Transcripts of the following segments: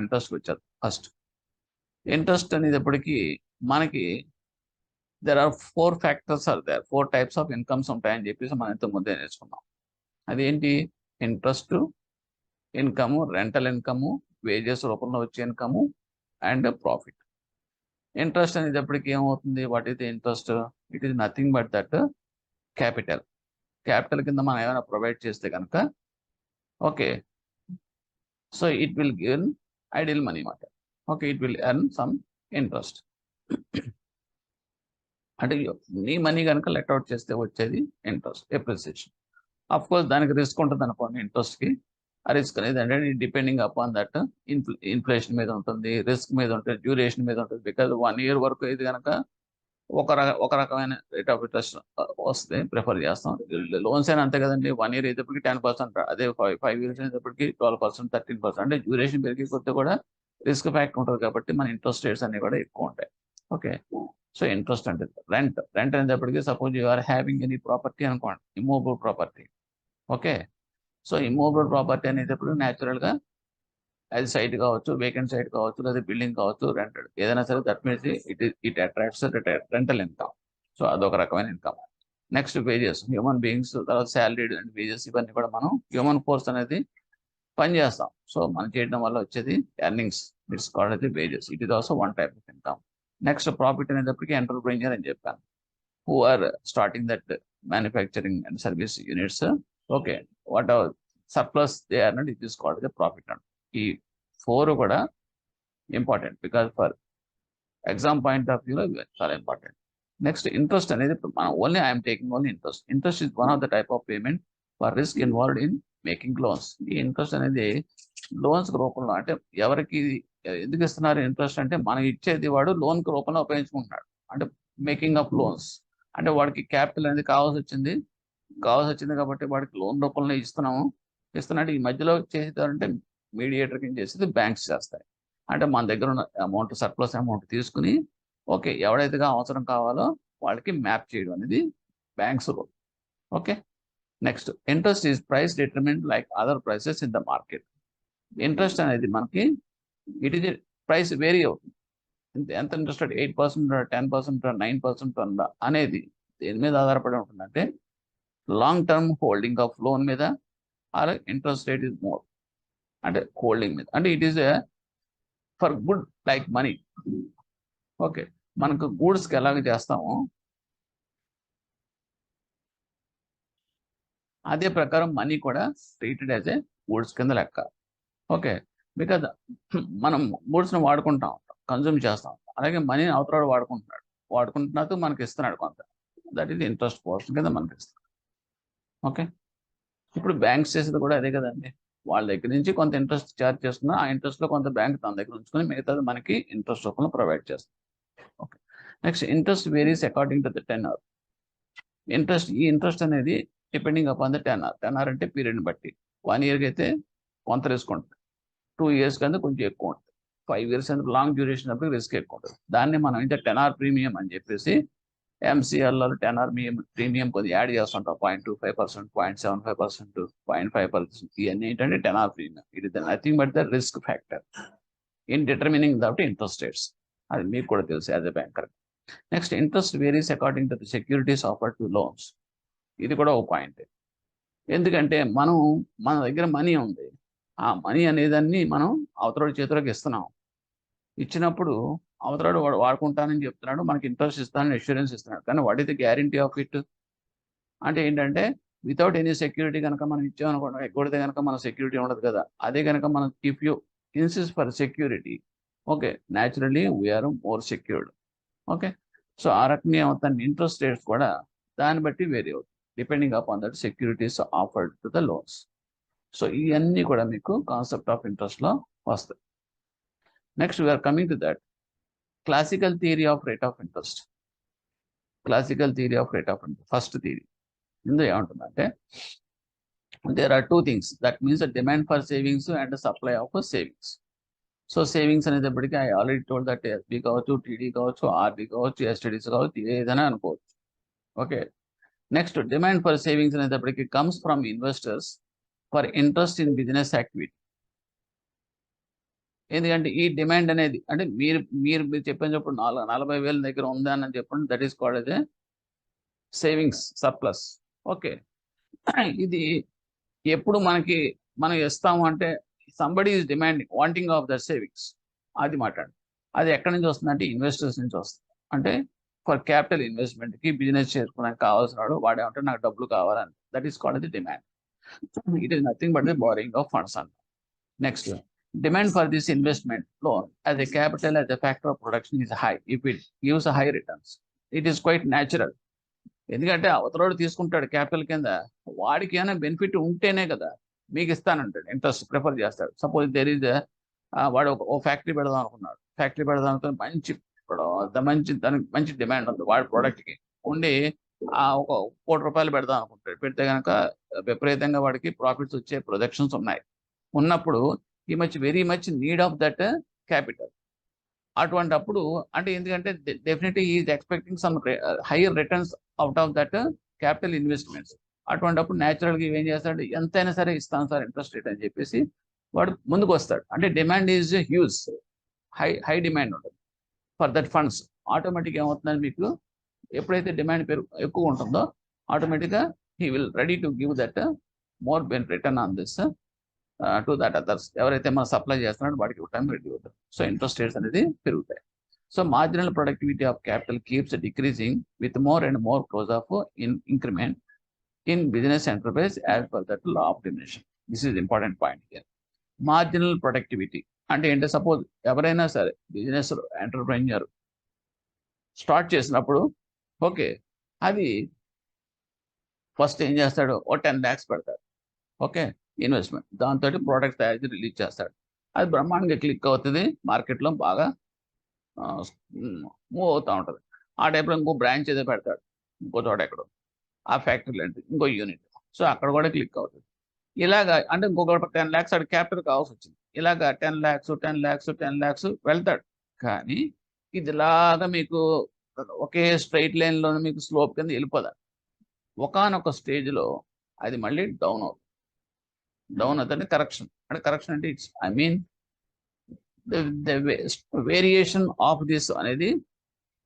ఇంట్రెస్ట్కి వచ్చేది. First interest అనేటప్పటికీ మనకి there are 4 factors are there, 4 types of incomes ఉంటాయని చెప్పేసి మనం ఇంత ముందే నేర్చుకున్నాం. అదేంటి? Interest income, rental income, wages రూపంలో వచ్చే ఇన్కము అండ్ ప్రాఫిట్. ఇంట్రెస్ట్ అనేటప్పటికి ఏమవుతుంది? What is the interest? It is nothing but that capital. Capital కింద మనం ఏమైనా ప్రొవైడ్ చేస్తే కనుక okay, so it will give ideal money మాట. Okay, it will earn some interest. అంటే నీ మనీ కనుక లెట్అవుట్ చేస్తే వచ్చేది ఇంట్రెస్ట్, ఎప్రిసియేషన్. అఫ్ కోర్స్ దానికి రిస్క్ ఉంటుంది అనుకోండి ఇంట్రెస్ట్కి. ఆ రిస్క్ అనేది అంటే డిపెండింగ్ అపాన్ దట్ ఇన్ఫ్లేషన్ మీద ఉంటుంది, రిస్క్ మీద ఉంటుంది, డ్యూరేషన్ మీద ఉంటుంది. బికాజ్ 1 year వరకు ఇది కనుక ఒక రకమైన రేట్ ఆఫ్ ఇంట్రెస్ట్ వస్తే ప్రిఫర్ చేస్తాం. లోన్స్ అయినా అంతే కదండి. 1 year అయినప్పటికీ 10%, అదే 5 years అయినప్పటికీ 12%, 13%. అంటే డ్యూరేషన్ పెరిగి కొద్ది కూడా రిస్క్ ఫ్యాక్టర్ ఉంటుంది కాబట్టి మన ఇంట్రెస్ట్ రేట్స్ అన్ని కూడా ఎక్కువ ఉంటాయి. ఓకే, సో ఇంట్రెస్ట్ అంటే రెంట్ అనేటప్పటికీ suppose you are having any property అనుకోండి, immovable property. Okay, so immovable property అనేటప్పుడు న్యాచురల్గా అది సైట్ కావచ్చు, వేకెంట్ సైట్ కావచ్చు, లేదా బిల్డింగ్ కావచ్చు, రెంటెడ్ ఏదైనా సరే, that means it attracts rental income. So అదొక రకమైన income. Next wages, human beings, తర్వాత శాలరీడ్ అండ్ వేజెస్, ఇవన్నీ కూడా మనం హ్యూమన్ ఫోర్స్ అనేది పని చేస్తాం. సో మనం చేయడం వల్ల వచ్చేది ఎర్నింగ్స్, ఇట్స్ కాల్డ్ అది wages. It is also 1 type of income. Next profit అనేటప్పటికీ ఎంటర్ప్రెన్యూర్ అని చెప్పాను, who are starting that manufacturing and service units. Okay, whatever surplus they are not, it is called the profit and. ఈ 4 కూడా important because for exam point of వ్యూలో చాలా important. Next interest అనేది మనం only I'm taking only interest. Interest is 1 of the type of payment for risk involved in making loans. ఈ interest అనేది loans రూపంలో, అంటే ఎవరికి ఎందుకు ఇస్తున్నారు ఇంట్రెస్ట్ అంటే, మనం ఇచ్చేది వాడు లోన్ రూపంలో ఉపయోగించుకుంటున్నాడు. అంటే మేకింగ్ ఆఫ్ లోన్స్ అంటే వాడికి క్యాపిటల్ అనేది కావాల్సి వచ్చింది కాబట్టి వాడికి లోన్ రూపంలో ఇస్తున్నట్టు. ఈ మధ్యలో చేసేదంటే మీడియేటర్ కింద చేసేది బ్యాంక్స్ చేస్తాయి. అంటే మన దగ్గర ఉన్న అమౌంట్, సర్ప్లస్ అమౌంట్ తీసుకుని ఓకే, ఎవడైతే అవసరం కావాలో వాళ్ళకి మ్యాప్ చేయడం అనేది banks rule. Okay, next interest is price determined like other prices in the market. Interest అనేది మనకి ఇట్ ఈజ్ ప్రైస్ వేరీ అవుతుంది. ఎంత ఇంట్రెస్ట్, 8%, 10%, 9% అనేది దేని మీద ఆధారపడి ఉంటుందంటే long term holding of loan మీద, or interest rate is more అంటే హోల్డింగ్ మీద. అంటే it is for good like money. Okay, మనకు గూడ్స్కి ఎలాగ చేస్తామో అదే ప్రకారం మనీ కూడా ట్రీటెడ్ యాజ్ ఏ గూడ్స్ కింద లెక్క. ఓకే, బికాజ్ మనం గూడ్స్ని వాడుకుంటాం, కన్జ్యూమ్ చేస్తాం, అలాగే మనీని అవతల వాడుకుంటున్నట్టు మనకి ఇస్తున్నాడు కొంత. దట్ ఈస్ ఇంట్రెస్ట్ పోర్షన్ కింద మనకి ఇస్తున్నాడు. ఓకే, ఇప్పుడు బ్యాంక్స్ చేసేది కూడా అదే కదండి. వాళ్ళ దగ్గర నుంచి కొంత ఇంట్రెస్ట్ ఛార్జ్ చేస్తున్నా, ఆ ఇంట్రెస్ట్లో కొంత బ్యాంక్ తన దగ్గర ఉంచుకొని మిగతాది మనకి ఇంట్రెస్ట్ రూపంలో ప్రొవైడ్ చేస్తుంది. Okay, next interest varies according to the tenure. ఈ ఇంట్రెస్ట్ అనేది డిపెండింగ్ అపాన్ ద టెన్యూర్ అంటే పీరియడ్ని బట్టి. 1 yearకి అయితే కొంత రిస్క్ ఉంటుంది, 2 years కింద కొంచెం ఎక్కువ ఉంటుంది, 5 years అంటే లాంగ్ డ్యూరేషన్ అప్పుడు రిస్క్ ఎక్కువ ఉంటుంది. దాన్ని మనం ఇంకా టెన్యూర్ ప్రీమియం అని చెప్పేసి ఎంసీఆర్లో టెన్యూర్ ప్రీమియం కొద్దిగా యాడ్ చేస్తుంటాం. 0.25%, 0.75%, 0.5%. ఇవన్నీ ఏంటంటే tenure premium. It is nothing but the risk factor in determining that interest rates. అది మీకు కూడా తెలుసు as a banker. Next interest varies according to the securities offered to loans. ఇది కూడా ఒక పాయింట్. ఎందుకంటే మన దగ్గర మనీ ఉంది, ఆ మనీ అనేదాన్ని మనం అవతల చేతులకు ఇస్తున్నాం. ఇచ్చినప్పుడు అవతలాడు వాడు వాడుకుంటానని చెప్తున్నాడు, మనకి ఇంట్రెస్ట్ ఇస్తానని అష్యూరెన్స్ ఇస్తున్నాడు. కానీ what is the guarantee of it? అంటే ఏంటంటే వితౌట్ ఎనీ సెక్యూరిటీ కనుక మనం ఇచ్చామనుకోండి, ఎక్కడితే కనుక మన సెక్యూరిటీ ఉండదు కదా. అదే కనుక మనం if you insist for security, okay, naturally we're more secured. Okay, so ఆ రకంగా ఏమవుతుంది, ఇంట్రెస్ట్ రేట్స్ కూడా దాన్ని బట్టి వేరీ అవుతుంది depending upon that securities offered to the loans. So ఇవన్నీ కూడా మీకు కాన్సెప్ట్ ఆఫ్ ఇంట్రెస్ట్లో వస్తాయి. Next we are coming to that classical theory of rate of interest. First theory ఇందులో ఏమంటుందంటే, there are 2 things, that means demand for savings and supply of savings. So savings అనేటప్పటికీ I already told that SB కావచ్చు, TD కావచ్చు, RD కావచ్చు, STDs కావచ్చు, ఏదైనా అనుకోవచ్చు. Okay, next demand for savings అనేటప్పటికీ comes from investors for interest in business activity. ఎందుకంటే ఈ డిమాండ్ అనేది అంటే మీరు మీరు మీరు చెప్పినప్పుడు 40,000 దగ్గర ఉందా అని చెప్పండి, that is called as savings surplus. Okay, ఇది ఎప్పుడు మనం ఇస్తాము అంటే somebody is demanding wanting of the savings, అది మాట్లాడు. అది ఎక్కడి నుంచి వస్తుంది అంటే ఇన్వెస్టర్స్ నుంచి వస్తుంది. అంటే ఫర్ క్యాపిటల్ ఇన్వెస్ట్మెంట్ కి బిజినెస్ చేసుకోవడానికి కావాల్సిన వాడు వాడేమంటే నాకు డబ్బులు కావాలని, that is called the demand. It is nothing but the borrowing of funds అంట. Next, demand for this investment loan as a capital as a factor of production is high if it gives a high returns. It is quite natural. ఎందుకంటే అవతలోడు తీసుకుంటాడు capital కింద, వాడికి ఏమైనా benefit ఉంటేనే కదా మీకు ఇస్తానంటాడు, interest prefer చేస్తాడు. సపోజ్ దేర్ ఈజ్ వాడు ఓ ఫ్యాక్టరీ పెడదాం అనుకున్నాడు, ఫ్యాక్టరీ పెడదాం అనుకుని దానికి మంచి డిమాండ్ ఉంది వాడి ప్రోడక్ట్కి ఉండి, ఒక ₹1,00,00,000 పెడదాం అనుకుంటాడు. పెడితే కనుక విపరీతంగా వాడికి ప్రాఫిట్స్ వచ్చే ప్రొజెక్షన్స్ ఉన్నాయి. ఉన్నప్పుడు ఈ very much need of that capital. అటువంటిప్పుడు అంటే ఎందుకంటే definitely is expecting some hire returns out of that capital investments. అటువంటిప్పుడు న్యాచురల్గా ఏం చేస్తాడు, ఎంతైనా సరే ఇస్తాను సార్ ఇంట్రెస్ట్ రేట్ అని చెప్పేసి వాడు ముందుకు వస్తాడు. అంటే demand is huge, high demand ఉంటుంది ఫర్ దట్ ఫండ్స్. ఆటోమేటిక్గా ఏమవుతుందని మీకు ఎప్పుడైతే డిమాండ్ ఎక్కువ ఉంటుందో ఆటోమేటిక్గా he will ready to give that more return on this to that others. ఎవరైతే మనం సప్లై చేస్తున్నారో వాడికి ఇవ్వడానికి రెడీ అవుతారు. సో ఇంట్రెస్ట్ రేట్స్ అనేది పెరుగుతాయి. So marginal productivity of capital keeps decreasing with more and more close of increment in business enterprise as per that law of dimension. This is important point here. Marginal productivity అంటే ఏంటంటే suppose ఎవరైనా సరే business ఎంటర్ప్రైజర్ start చేసినప్పుడు okay, అది first ఏం చేస్తాడు, ఓ 10 lakhs పెడతాడు. Okay, investment, దాంతో ప్రోడక్ట్ తయారు చేసి రిలీజ్ చేస్తాడు. అది బ్రహ్మాండంగా క్లిక్ అవుతుంది, మార్కెట్లో బాగా మూవ్ అవుతూ ఉంటుంది. ఆ టైప్లో ఇంకో బ్రాంచ్ ఏదో పెడతాడు ఇంకో చోట ఎక్కడో, ఆ ఫ్యాక్టరీలో ఇంకో యూనిట్, సో అక్కడ కూడా క్లిక్ అవుతుంది. ఇలాగా అంటే ఇంకొక 10 lakhs అక్కడ క్యాపిటల్ కావాల్సి వచ్చింది. ఇలాగా 10 lakhs 10 lakhs 10 lakhs వెళ్తాడు. కానీ ఇది ఇలాగా మీకు ఒకే స్ట్రైట్ లైన్లో మీకు స్లోప్ కింద వెళ్ళిపోదాం. ఒకానొక స్టేజ్లో అది మళ్ళీ డౌన్ అవుతుంది. డౌన్ అవుతుంది కరెక్షన్ అంటే, కరెక్షన్ అంటే it's I mean variation of this అనేది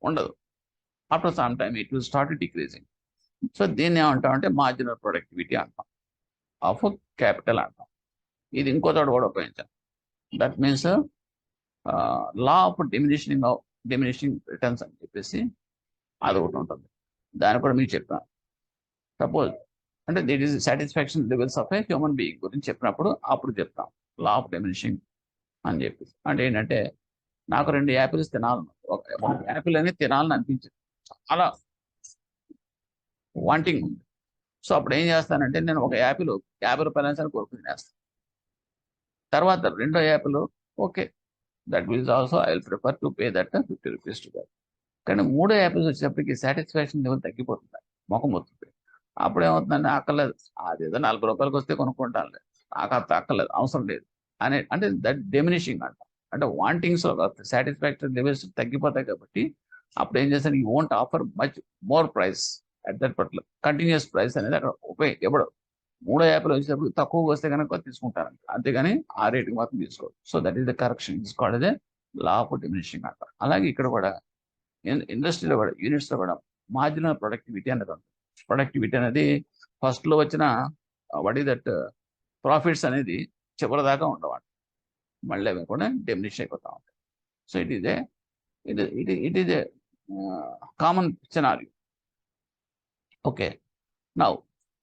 ఉండదు. After some time it will start decreasing. So దీన్ని ఏమంటామంటే మార్జినల్ ప్రొడక్టివిటీ అంటాం, ఆఫ్ క్యాపిటల్ అంటాం. ఇది ఇంకో చోట కూడా ఉపయోగించాం. That means law of diminishing returns అని చెప్పేసి అది ఒకటి ఉంటుంది. దాన్ని కూడా మీకు చెప్పాను. సపోజ్ అంటే that is satisfaction levels of a human being గురించి చెప్పినప్పుడు అప్పుడు చెప్తాం లా ఆఫ్ డిమినిషింగ్ అని చెప్పేసి. అంటే ఏంటంటే నాకు 2 యాపిల్స్ తినాలని, ఒక యాపిల్ అనేది తినాలని అనిపించింది, చాలా వాంటింగ్ ఉంది. సో అప్పుడు ఏం చేస్తానంటే నేను ఒక యాపిల్ ₹50 అని కొడుకు తినేస్తాను. తర్వాత రెండో Apple okay, that means also I will prefer to pay that ₹50 to that. కానీ 3 యాపిల్స్ వచ్చేటప్పటికి సాటిస్ఫాక్షన్ లెవెల్ తగ్గిపోతుంది, ముఖం వస్తుంది. అప్పుడు ఏమవుతుందంటే అక్కర్లేదు, అదేదో ₹40 వస్తే కొనుక్కుంటాను, నాకు అంత అక్కర్లేదు, అవసరం లేదు అనే, అంటే దట్ డిమినిషింగ్ అంట. అంటే వాంటింగ్స్ సాటిస్ఫాక్టరీ లెవెల్స్ తగ్గిపోతాయి. కాబట్టి అప్పుడు ఏం చేస్తాను, you won't offer much more price at that particular continuous price అనేది అక్కడ ఇవ్వడు. 3 యాపిల్ వచ్చేటప్పుడు తక్కువ వస్తే కనుక తీసుకుంటారు, అంతేగాని ఆ రేటుకి మాత్రం తీసుకోరు. So that is the correction, is called a law of diminishing అంట. అలాగే ఇక్కడ కూడా ఇండస్ట్రీలో కూడా యూనిట్స్లో కూడా మార్జినల్ ప్రొడక్టివిటీ అనేది ఉంది. ప్రొడక్టివిటీ అనేది ఫస్ట్లో వచ్చిన వాట్ ఈస్ దట్ ప్రాఫిట్స్ అనేది చివరి దాకా ఉండవండి, మళ్ళీ అవి కూడా డిమినిష్ అయిపోతూ ఉంటాయి. So it is a common scenario. Okay, now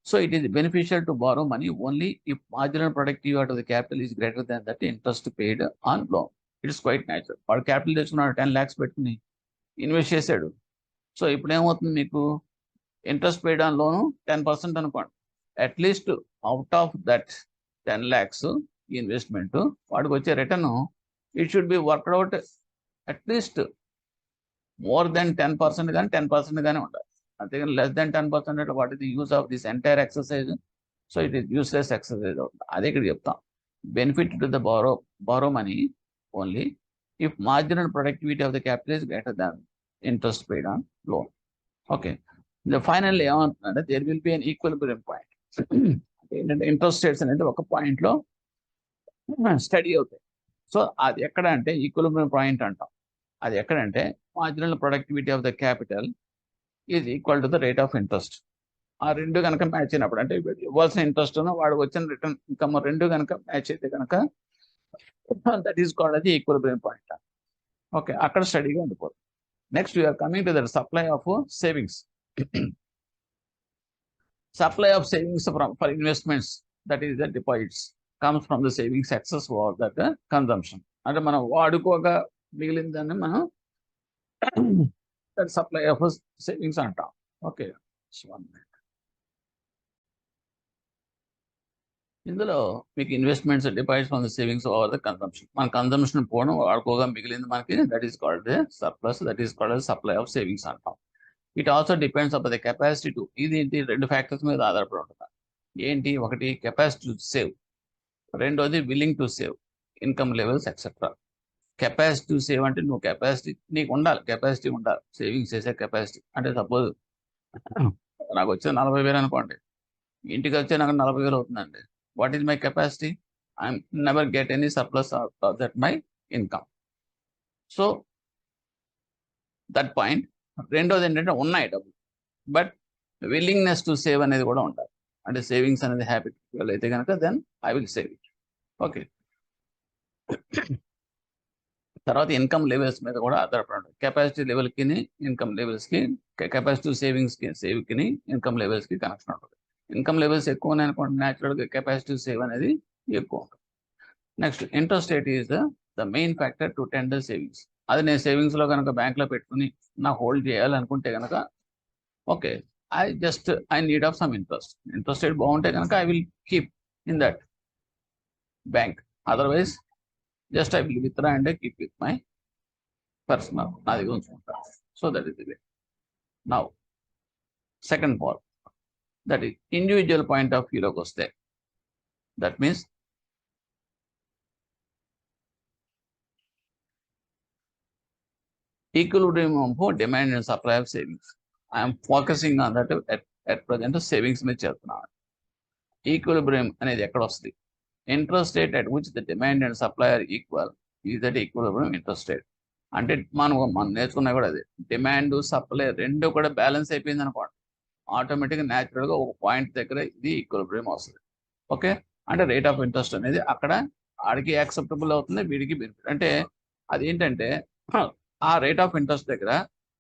so it is beneficial to borrow money only if marginal productivity out of the capital is greater than that interest paid on loan. It is quite natural. వాడు capital తెచ్చుకున్నాడు, 10 lakhs పెట్టుకుని invest చేశాడు. So ఇప్పుడు ఏమవుతుంది, మీకు interest paid on లోను 10% అనుకోండి. At least out of that 10 lakhs investment వాడికి వచ్చే return it should be worked out at least more than 10% కానీ 10% కానీ ఉండాలి. అంతేగాని లెస్ దెన్ 10% అంటే what is the use of this entire exercise. So it is useless exercise అవుతుంది. అదే ఇక్కడ చెప్తాం, benefit to the borrow money only if marginal productivity of the capital is greater than interest paid on loan. Okay, finally ఏమంటుందంటే there will be an equilibrium point. ఏంటంటే interest rates అనేది ఒక పాయింట్లో study అవుతాయి. సో అది ఎక్కడ అంటే equilibrium point అంటాం. అది ఎక్కడంటే marginal productivity of the capital is equal to the rate of interest. ఆ రెండు కనుక మ్యాచ్ అయినప్పుడు అంటే ఇవ్వాల్సిన ఇంట్రెస్ట్ వాడు వచ్చిన రిటర్న్ ఇన్కమ్ రెండు కనుక మ్యాచ్ అయితే కనుక దట్ ఈస్ కాల్డ్ అది ఈక్విలిబ్రియం పాయింట్. ఓకే, అక్కడ స్టడీగా ఉండిపోతుంది. Next we are coming to the supply of savings. Supply of savings for investments, that is the deposits, comes from the savings excess over that consumption. అంటే మనం వాడుకోగా మిగిలిన దాన్ని మనం దట్ సప్లై ఆఫ్ సేవింగ్స్ అంటాం. ఓకే, ఇందులో మీకు investments, deposits from the savings over the consumption. మన కన్సంప్షన్ పోవడం వాడుకోగా మిగిలింది మనకి that is called the surplus, that is called supply of savings అంటాం. It also depends up the capacity to, ఇది ఏంటి రెండు ఫ్యాక్టర్స్ మీద ఆధారపడి ఉంటుంది. ఏంటి, ఒకటి కెపాసిటీ టు సేవ్, రెండోది willing to save, income levels etcetera. Capacity to save అంటే నువ్వు కెపాసిటీ నీకు ఉండాలి, కెపాసిటీ ఉండాలి సేవింగ్స్ చేసే కెపాసిటీ. అంటే సపోజ్ నాకు వచ్చే 40,000 అనుకోండి, ఇంటికి వచ్చే నాకు 40,000 అవుతుందండి. What is my capacity? I never get any surplus that my income. So that point. రెండోది ఏంటంటే ఉన్నాయి డబ్బులు, బట్ విల్లింగ్నెస్ టు సేవ్ అనేది కూడా ఉండాలి. అంటే సేవింగ్స్ అనేది హ్యాబిట్ అయితే కనుక then I will save it. Okay, తర్వాత ఇన్కమ్ లెవెల్స్ మీద కూడా ఆధారపడి ఉంటుంది. కెపాసిటీ లెవెల్కి, ఇన్కమ్ లెవెల్స్కి, కెపాసిటీ సేవింగ్స్కి, సేవ్కి, ఇన్కమ్ లెవెల్స్కి కనెక్షన్ ఉంటుంది. ఇన్కమ్ లెవెల్స్ ఎక్కువ ఉన్నాయి అనుకోండి, న్యాచురల్గా కెపాసిటీ సేవ్ అనేది ఎక్కువ ఉంటుంది. Next interest rate is the main factor to tender savings. అది నేను సేవింగ్స్లో కనుక బ్యాంక్లో పెట్టుకుని నా హోల్డ్ చేయాలనుకుంటే కనుక okay, I need of some interest rate బాగుంటే కనుక I will keep in that bank. Otherwise just I will withdraw and keep with my personal, నా దగ్గర ఉంచుకుంటా. So that is the way. Now second point, that is individual point of వ్యూలోకి వస్తే, that means equilibrium of demand and supply of savings. I am focusing on that at present savings మీద చేస్తున్నాను. Equilibrium అనేది ఎక్కడ వస్తుంది? Interest rate at which the demand and supply are equal is that equilibrium interest rate. అంటే మనం నేర్చుకున్నా కూడా అదే, డిమాండ్ సప్లై రెండు కూడా బ్యాలెన్స్ అయిపోయింది అనుకోండి, ఆటోమేటిక్గా న్యాచురల్గా ఒక పాయింట్ దగ్గర ఇది ఈక్విలిబ్రియం వస్తుంది. ఓకే, అంటే రేట్ ఆఫ్ ఇంట్రెస్ట్ అనేది అక్కడ ఆడికి యాక్సెప్టబుల్ అవుతుంది, వీడికి బెనిఫిట్. అంటే అదేంటంటే ఆ రేట్ ఆఫ్ ఇంట్రెస్ట్ దగ్గర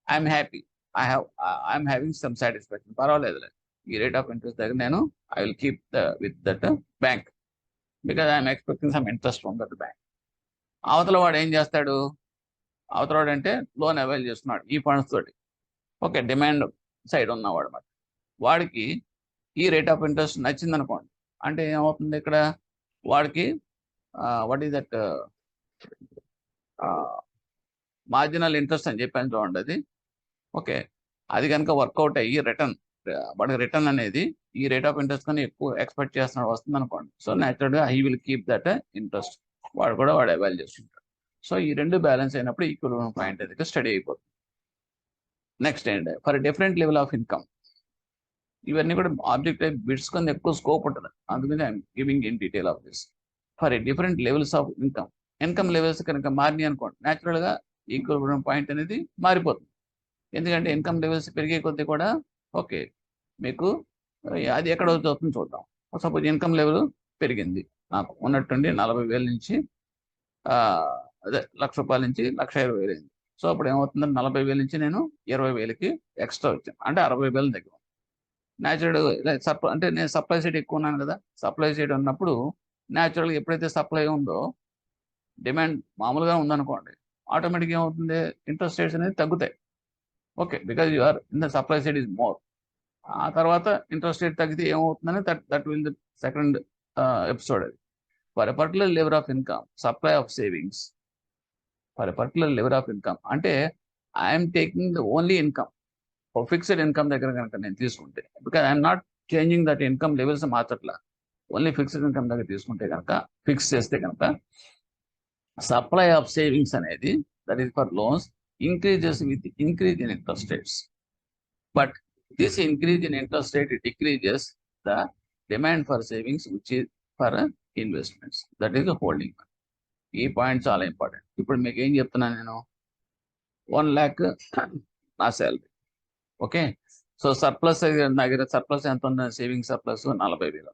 I'm happy, I'm having some satisfaction, పర్వాలేదులే ఈ రేట్ ఆఫ్ ఇంట్రెస్ట్ దగ్గర నేను I will keep with that bank because I'm expecting some interest from that bank. అవతల వాడు ఏం చేస్తాడు? అవతల వాడు అంటే లోన్ అవైల్ చేస్తున్నాడు ఈ ఫండ్స్ తోటి. ఓకే, డిమాండ్ సైడ్ ఉన్నవాడు మాట, వాడికి ఈ రేట్ ఆఫ్ ఇంట్రెస్ట్ నచ్చింది అనుకోండి, అంటే ఏమవుతుంది ఇక్కడ వాడికి what is that marginal interest అని చెప్పాను చూడండి అది. ఓకే, అది కనుక వర్కౌట్ అయ్యి రిటర్న్, వాడికి రిటర్న్ అనేది ఈ రేట్ ఆఫ్ ఇంట్రెస్ట్ కానీ ఎక్కువ ఎక్స్పెక్ట్ చేస్తున్నాడు వస్తుంది అనుకోండి, సో న్యాచురల్గా he will keep that interest, వాడు అవైల్ చేసుకుంటాడు. సో ఈ రెండు బ్యాలెన్స్ అయినప్పుడు ఈక్విలిబ్రియం పాయింట్ అయితే స్టడీ అయిపోతుంది. నెక్స్ట్ ఏంటంటే for different level of income, ఇవన్నీ కూడా ఆబ్జెక్ట్ టైప్ బిట్స్ కింద ఎక్కువ స్కోప్ ఉంటుంది, అందుకని I'm giving in detail of this. For different levels of income levels కనుక మారినాయి అనుకోండి, న్యాచురల్గా ఈక్విలిబ్రియం పాయింట్ అనేది మారిపోతుంది. ఎందుకంటే ఇన్కమ్ లెవెల్స్ పెరిగే కొద్దీ కూడా ఓకే మీకు అది ఎక్కడ అవుతుంది చూద్దాం. సపోజ్ ఇన్కమ్ లెవెల్ పెరిగింది, నాకు ఉన్నట్టుండి 40,000 నుంచి అదే ₹1,00,000 నుంచి ₹1,20,000 అయింది. సో అప్పుడు ఏమవుతుందంటే 40,000 నుంచి నేను 20,000కి ఎక్స్ట్రా వచ్చాను, అంటే 60,000 దగ్గర. న్యాచురల్ అంటే నేను సప్లై సైడ్ ఎక్కువ ఉన్నాను కదా, సప్లై సైడ్ ఉన్నప్పుడు న్యాచురల్గా ఎప్పుడైతే సప్లై ఉందో డిమాండ్ మామూలుగా ఉందనుకోండి, ఆటోమేటిక్గా ఏమవుతుంది, ఇంట్రెస్ట్ రేట్స్ అనేది తగ్గుతాయి. Okay, because you are in the supply side is more. ఆ తర్వాత ఇంట్రెస్ట్ రేట్ తగ్గితే ఏమవుతుందని that will the second episode. అది for a particular level of income supply of savings, for a particular level of income అంటే I'm taking the only income, fixed income దగ్గర కనుక నేను తీసుకుంటే, because I'm not changing that income levels మార్చట్లా, only fixed income దగ్గర తీసుకుంటే కనుక, fix చేస్తే కనుక సప్లై ఆఫ్ సేవింగ్స్ అనేది that is for loans increases with increase in interest rates, but this increase in interest rate decreases the demand for savings, which is for investments, that is the holding money. ఈ point చాలా important. ఇప్పుడు మీకు ఏం చెప్తున్నాను నేను, 1 lakh నా salary. Okay, so surplus నా దగ్గర సర్ప్లస్ ఎంత ఉంది, సేవింగ్ సర్ప్లస్ 40,000.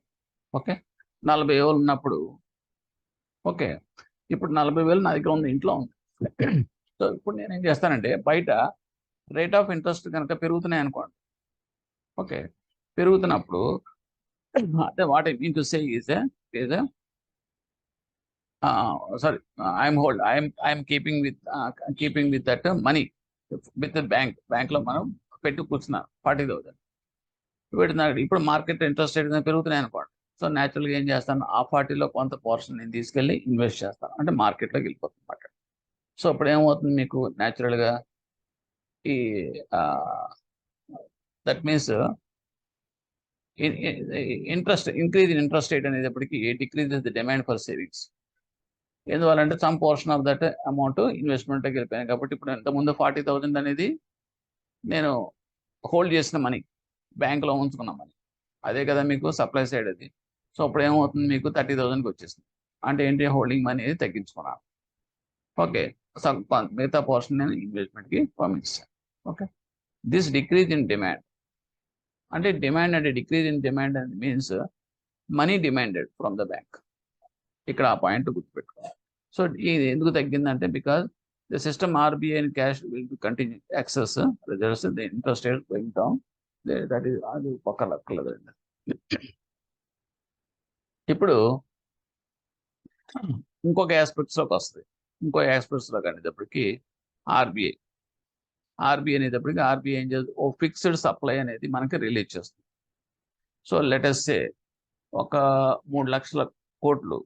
ఓకే, 40,000 ఉన్నప్పుడు ఓకే, ఇప్పుడు 40,000 నా దగ్గర ఉంది, ఇంట్లో ఉంది. సో ఇప్పుడు నేను ఏం చేస్తానంటే, బయట రేట్ ఆఫ్ ఇంట్రెస్ట్ కనుక పెరుగుతున్నాయి అనుకోండి. ఓకే, పెరుగుతున్నప్పుడు అంటే what I mean to say is sorry, I'm keeping with that money with the bank లో మనం పెట్టి కూర్చున్నాం 40,000 పెడుతున్నాడు. ఇప్పుడు మార్కెట్ ఇంట్రెస్ట్ రేట్ పెరుగుతున్నాయి అనుకోండి. సో న్యాచురల్గా ఏం చేస్తాను, ఆ 40లో కొంత పోర్షన్ నేను తీసుకెళ్ళి ఇన్వెస్ట్ చేస్తాను, అంటే మార్కెట్లోకి వెళ్ళిపోతుంది మార్కెట్. సో ఇప్పుడు ఏమవుతుంది మీకు న్యాచురల్గా, ఈ that means increase in interest rate అనేటప్పటికి decrease the demand for savings. ఎందువల్లంటే some portion of that amount ఇన్వెస్ట్మెంట్కి వెళ్ళిపోయాను. కాబట్టి ఇప్పుడు ఇంతకుముందు 40,000 అనేది నేను హోల్డ్ చేసిన మనీ, బ్యాంకులో ఉంచుకున్న మనీ, అదే కదా మీకు సప్లై సైడ్ అది. సో అప్పుడు ఏమవుతుంది, మీకు 30,000కి వచ్చేసింది. అంటే ఏంటి, హోల్డింగ్ మనీ అనేది తగ్గించుకున్నాను. ఓకే, మిగతా పోర్షన్ నేను ఇన్వెస్ట్మెంట్కి పంపించాను. Okay, this decrease in demand అంటే decrease in demand and means money demanded from the bank. ఇక్కడ ఆ పాయింట్ గుర్తుపెట్టుకోవాలి. సో ఇది ఎందుకు తగ్గిందంటే, because the system RBI and cash will be continue access results the interest rate going down. That is అది పక్క లెక్కలేదండి. ఇప్పుడు ఇంకొక ఆస్పెక్ట్స్లోకి వస్తుంది. ఇంకో ఆస్పెక్ట్స్లోకి అనేటప్పటికి ఆర్బీఐ అనేటప్పటికి ఆర్బీఐ ఏం చేస్తుంది, ఓ ఫిక్స్డ్ సప్లై అనేది మనకి రిలీజ్ చేస్తుంది. సో లెటస్ సే ఒక 3 లక్షల కోట్లు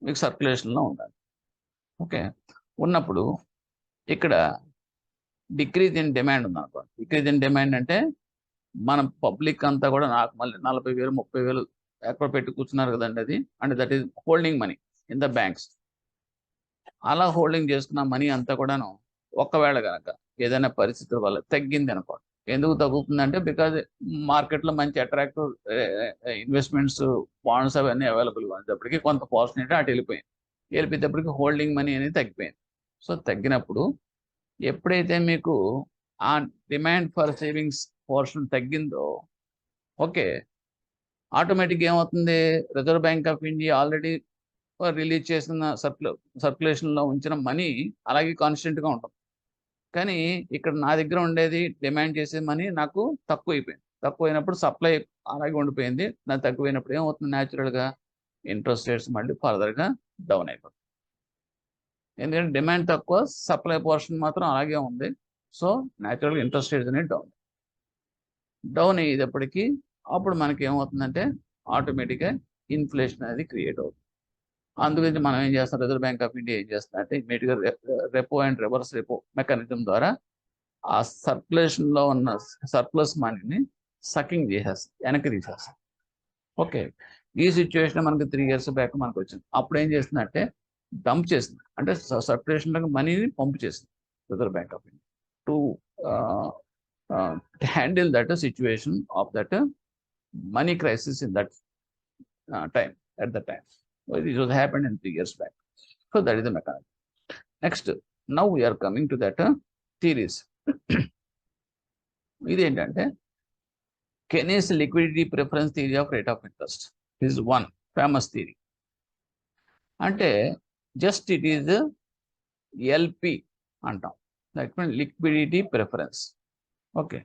మీకు సర్క్యులేషన్లో ఉండాలి. ఓకే, ఉన్నప్పుడు ఇక్కడ డిక్రీజ్ ఇన్ డిమాండ్ ఉంది అనుకోండి. డిక్రీజ్ ఇన్ డిమాండ్ అంటే మనం పబ్లిక్ అంతా కూడా నాకు మళ్ళీ 40,000 30,000 ఎక్కడ పెట్టి కూర్చున్నారు కదండి, అది అంటే that is holding money in the banks. అలా హోల్డింగ్ చేసుకున్న మనీ అంతా కూడాను ఒక్కవేళ కనుక ఏదైనా పరిస్థితుల వల్ల తగ్గింది అనుకోండి. ఎందుకు తగ్గుతుందంటే, బికాజ్ మార్కెట్లో మంచి అట్రాక్టివ్ ఇన్వెస్ట్మెంట్స్, బాండ్స్ అవన్నీ అవైలబుల్గా ఉండేటప్పటికి కొంత పోర్షన్ అటు వెళ్ళిపోయేటప్పటికి హోల్డింగ్ మనీ అనేది తగ్గిపోయింది. సో తగ్గినప్పుడు ఎప్పుడైతే మీకు ఆ డిమాండ్ ఫర్ సేవింగ్స్ పోర్షన్ తగ్గిందో, ఓకే, ఆటోమేటిక్గా ఏమవుతుంది, reserve bank of India already release చేసిన సర్క్యులేషన్లో ఉంచిన మనీ అలాగే కాన్స్టెంట్గా ఉంటుంది. కానీ ఇక్కడ నా దగ్గర ఉండేది డిమాండ్ చేసే మనీ నాకు తక్కువైనప్పుడు సప్లై అలాగే ఉండిపోయింది. నాకు తక్కువైనప్పుడు ఏమవుతుంది, న్యాచురల్గా ఇంట్రెస్ట్ రేట్స్ మళ్ళీ ఫర్దర్గా డౌన్ అయిపోతుంది. ఎందుకంటే డిమాండ్ తక్కువ, సప్లై పోర్షన్ మాత్రం అలాగే ఉంది. సో న్యాచురల్గా ఇంట్రెస్ట్ రేట్స్ అనేది డౌన్ అయ్యేటప్పటికీ అప్పుడు మనకి ఏమవుతుందంటే ఆటోమేటిక్గా ఇన్ఫ్లేషన్ అనేది క్రియేట్ అవుతుంది. అందుగురించి మనం ఏం చేస్తాం, రిజర్వ్ బ్యాంక్ ఆఫ్ ఇండియా ఏం చేస్తుందంటే ఇమీడియట్గా repo and reverse repo mechanism ద్వారా ఆ సర్క్యులేషన్లో ఉన్న సర్ప్లస్ మనీని సకింగ్ చేసేస్తుంది, వెనక్కి తీసేస్తుంది. ఓకే, ఈ సిచ్యువేషన్ మనకి 3 years బ్యాక్ మనకు వచ్చింది. అప్పుడు ఏం చేస్తుందంటే డంప్ చేసింది, అంటే సర్క్యులేషన్లో మనీని పంపు చేసింది reserve bank of India to handle that situation of that money crisis in that time, at the time. Well, this was happened in 3 years back. So that is the mechanism. Next, now we are coming to that theories. ఇది ఏంటంటే Keynes liquidity preference theory of rate of interest is one famous theory. అంటే just it is LP అంటాం, that means liquidity preference. Okay,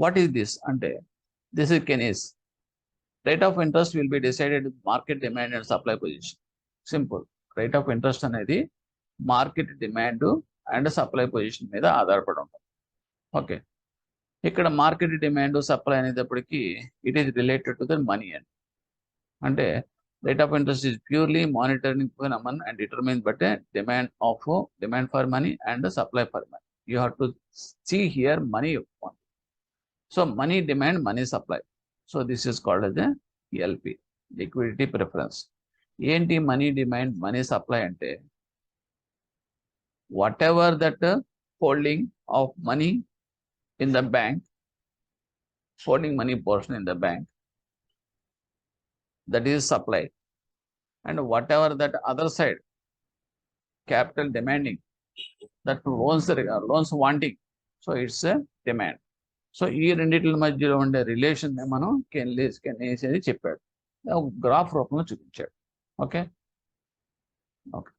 what is this అంటే, this is Keynes rate of interest will be decided market demand and supply position. Simple, rate of interest అనేది market demand and supply position మీద ఆధారపడి ఉంటుంది. Okay, ఇక్కడ market demand supply అనేటప్పటికీ it is related to the money and అంటే rate of interest is purely monitoring phenomenon and determines but demand for money and supply for money. You have to see here money. So money demand, money supply. So this is called as a LP, liquidity preference. ఏంటి money demand, money supply అంటే, whatever that holding of money in the bank, holding money portion in the bank, that is supply, and whatever that other side capital demanding, that loans wanting. So it's a demand. So ఈ రెండింటి మధ్యలో ఉండే relation మనం కెన్లీస్ అని చెప్పాడు, graph రూపంలో చూపించాడు. Okay okay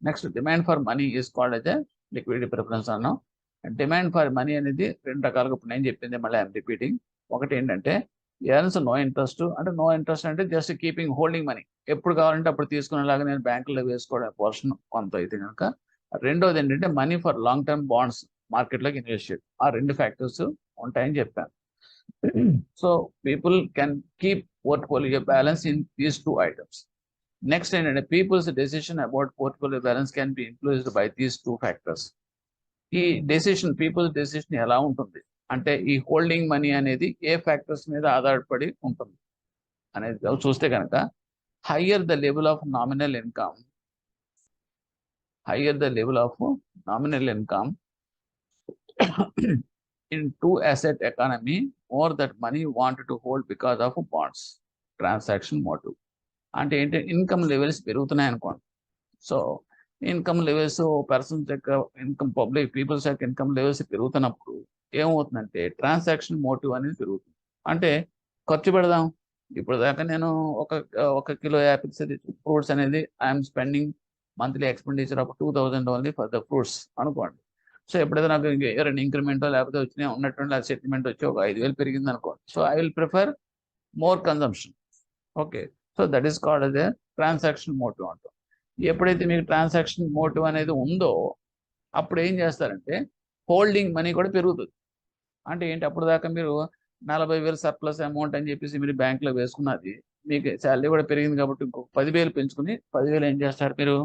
next demand for money is called అయితే లిక్విడిటీ ప్రిఫరెన్స్ అన్నాం. డిమాండ్ ఫర్ మనీ అనేది రెండు రకాలుగా ఇప్పుడు నేను చెప్పింది మళ్ళీ ఐఎమ్ రిపీటింగ్. ఒకటి ఏంటంటే ఎర్న్స్ నో ఇంట్రెస్ట్, అంటే నో ఇంట్రెస్ట్ అంటే జస్ట్ కీపింగ్ హోల్డింగ్ మనీ, ఎప్పుడు కావాలంటే అప్పుడు తీసుకునేలాగా నేను బ్యాంకులో వేసుకోవడం పోర్షన్ కొంత అయితే కనుక. రెండోది ఏంటంటే money for long term bonds, మార్కెట్లోకి ఇన్వెస్ట్ చేయడం. ఆ రెండు ఫ్యాక్టర్స్ ఉంటాయని చెప్పాను. So people can keep portfolio balance in these two items. Next ఏంటంటే people's decision about portfolio balance can be influenced by these two factors. ఈ డెసిషన్, పీపుల్స్ డెసిషన్ ఎలా ఉంటుంది అంటే ఈ హోల్డింగ్ మనీ అనేది ఏ ఫ్యాక్టర్స్ మీద ఆధారపడి ఉంటుంది అనేది చూస్తే కనుక higher the level of nominal income, in two asset economy, more that money wanted to hold because of bonds transaction motive. అంటే ఏంటి, ఇన్కమ్ లెవెల్స్ పెరుగుతున్నాయి అనుకోండి. సో ఇన్కమ్ లెవెల్స్ పర్సన్స్ యొక్క ఇన్కమ్, పబ్లిక్ పీపుల్స్ యొక్క ఇన్కమ్ లెవెల్స్ పెరుగుతున్నప్పుడు ఏమవుతుందంటే transaction motive అనేది పెరుగుతుంది. అంటే ఖర్చు పెడదాం, ఇప్పుడు దాకా నేను ఒక కిలో యాపిల్స్ ఫ్రూట్స్ అనేది I'm spending monthly expenditure of 2000 only for the fruits అనుకోండి. సో ఎప్పుడైతే నాకు ఎవరైనా ఇంక్రిమెంటో లేకపోతే వచ్చినా ఉన్నటువంటి అది సెటిల్మెంట్ వచ్చి ఒక 5000 పెరిగింది అనుకోండి. So I will prefer more consumption. Okay, so that is called అదే ట్రాన్సాక్షన్ మోటివ్ అంటాం. ఎప్పుడైతే మీకు ట్రాన్సాక్షన్ మోటివ్ అనేది ఉందో అప్పుడు ఏం చేస్తారంటే హోల్డింగ్ మనీ కూడా పెరుగుతుంది. అంటే ఏంటి, అప్పుడు దాకా మీరు 40,000 సర్ప్లస్ అమౌంట్ అని చెప్పేసి మీరు బ్యాంక్లో వేసుకున్నది, మీకు శాలరీ కూడా పెరిగింది కాబట్టి ఇంకొక 10,000 పెంచుకుని 10,000 ఏం చేస్తారు మీరు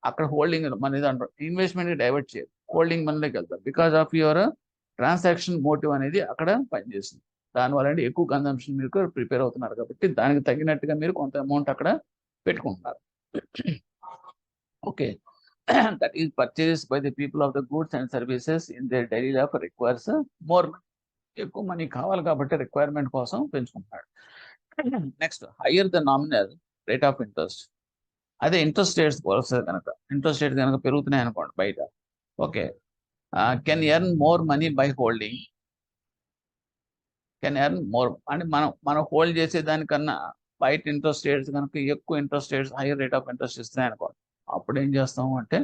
అక్కడ హోల్డింగ్ మనీ దాంట్లో ఇన్వెస్ట్మెంట్కి డైవర్ట్ చేయరు, హోల్డింగ్ మనీలోకి వెళ్తారు. Because of your transaction motive అనేది అక్కడ పనిచేస్తుంది. దానివల్ల అంటే ఎక్కువ కన్జంప్షన్ మీకు ప్రిపేర్ అవుతున్నారు కాబట్టి దానికి తగినట్టుగా మీరు కొంత అమౌంట్ అక్కడ పెట్టుకుంటున్నారు. Okay, that is purchase by the people of the goods and services in their daily life requires more money. ఎక్కువ మనీ కావాలి కాబట్టి రిక్వైర్మెంట్ కోసం పెంచుకుంటున్నాడు. Next higher the nominal rate of interest. అదే ఇంట్రెస్ట్ రేట్స్ వస్తుంది కనుక, ఇంట్రెస్ట్ రేట్ కనుక పెరుగుతున్నాయి అనుకోండి బయట. Okay, can earn more money by holding, can earn more అంటే మనం హోల్డ్ చేసే దానికన్నా బయట ఇంట్రెస్ట్ రేట్స్ కనుక ఎక్కువ interest rates, hire rate of interest ఇస్తున్నాయి అనుకోండి. అప్పుడు ఏం చేస్తాము అంటే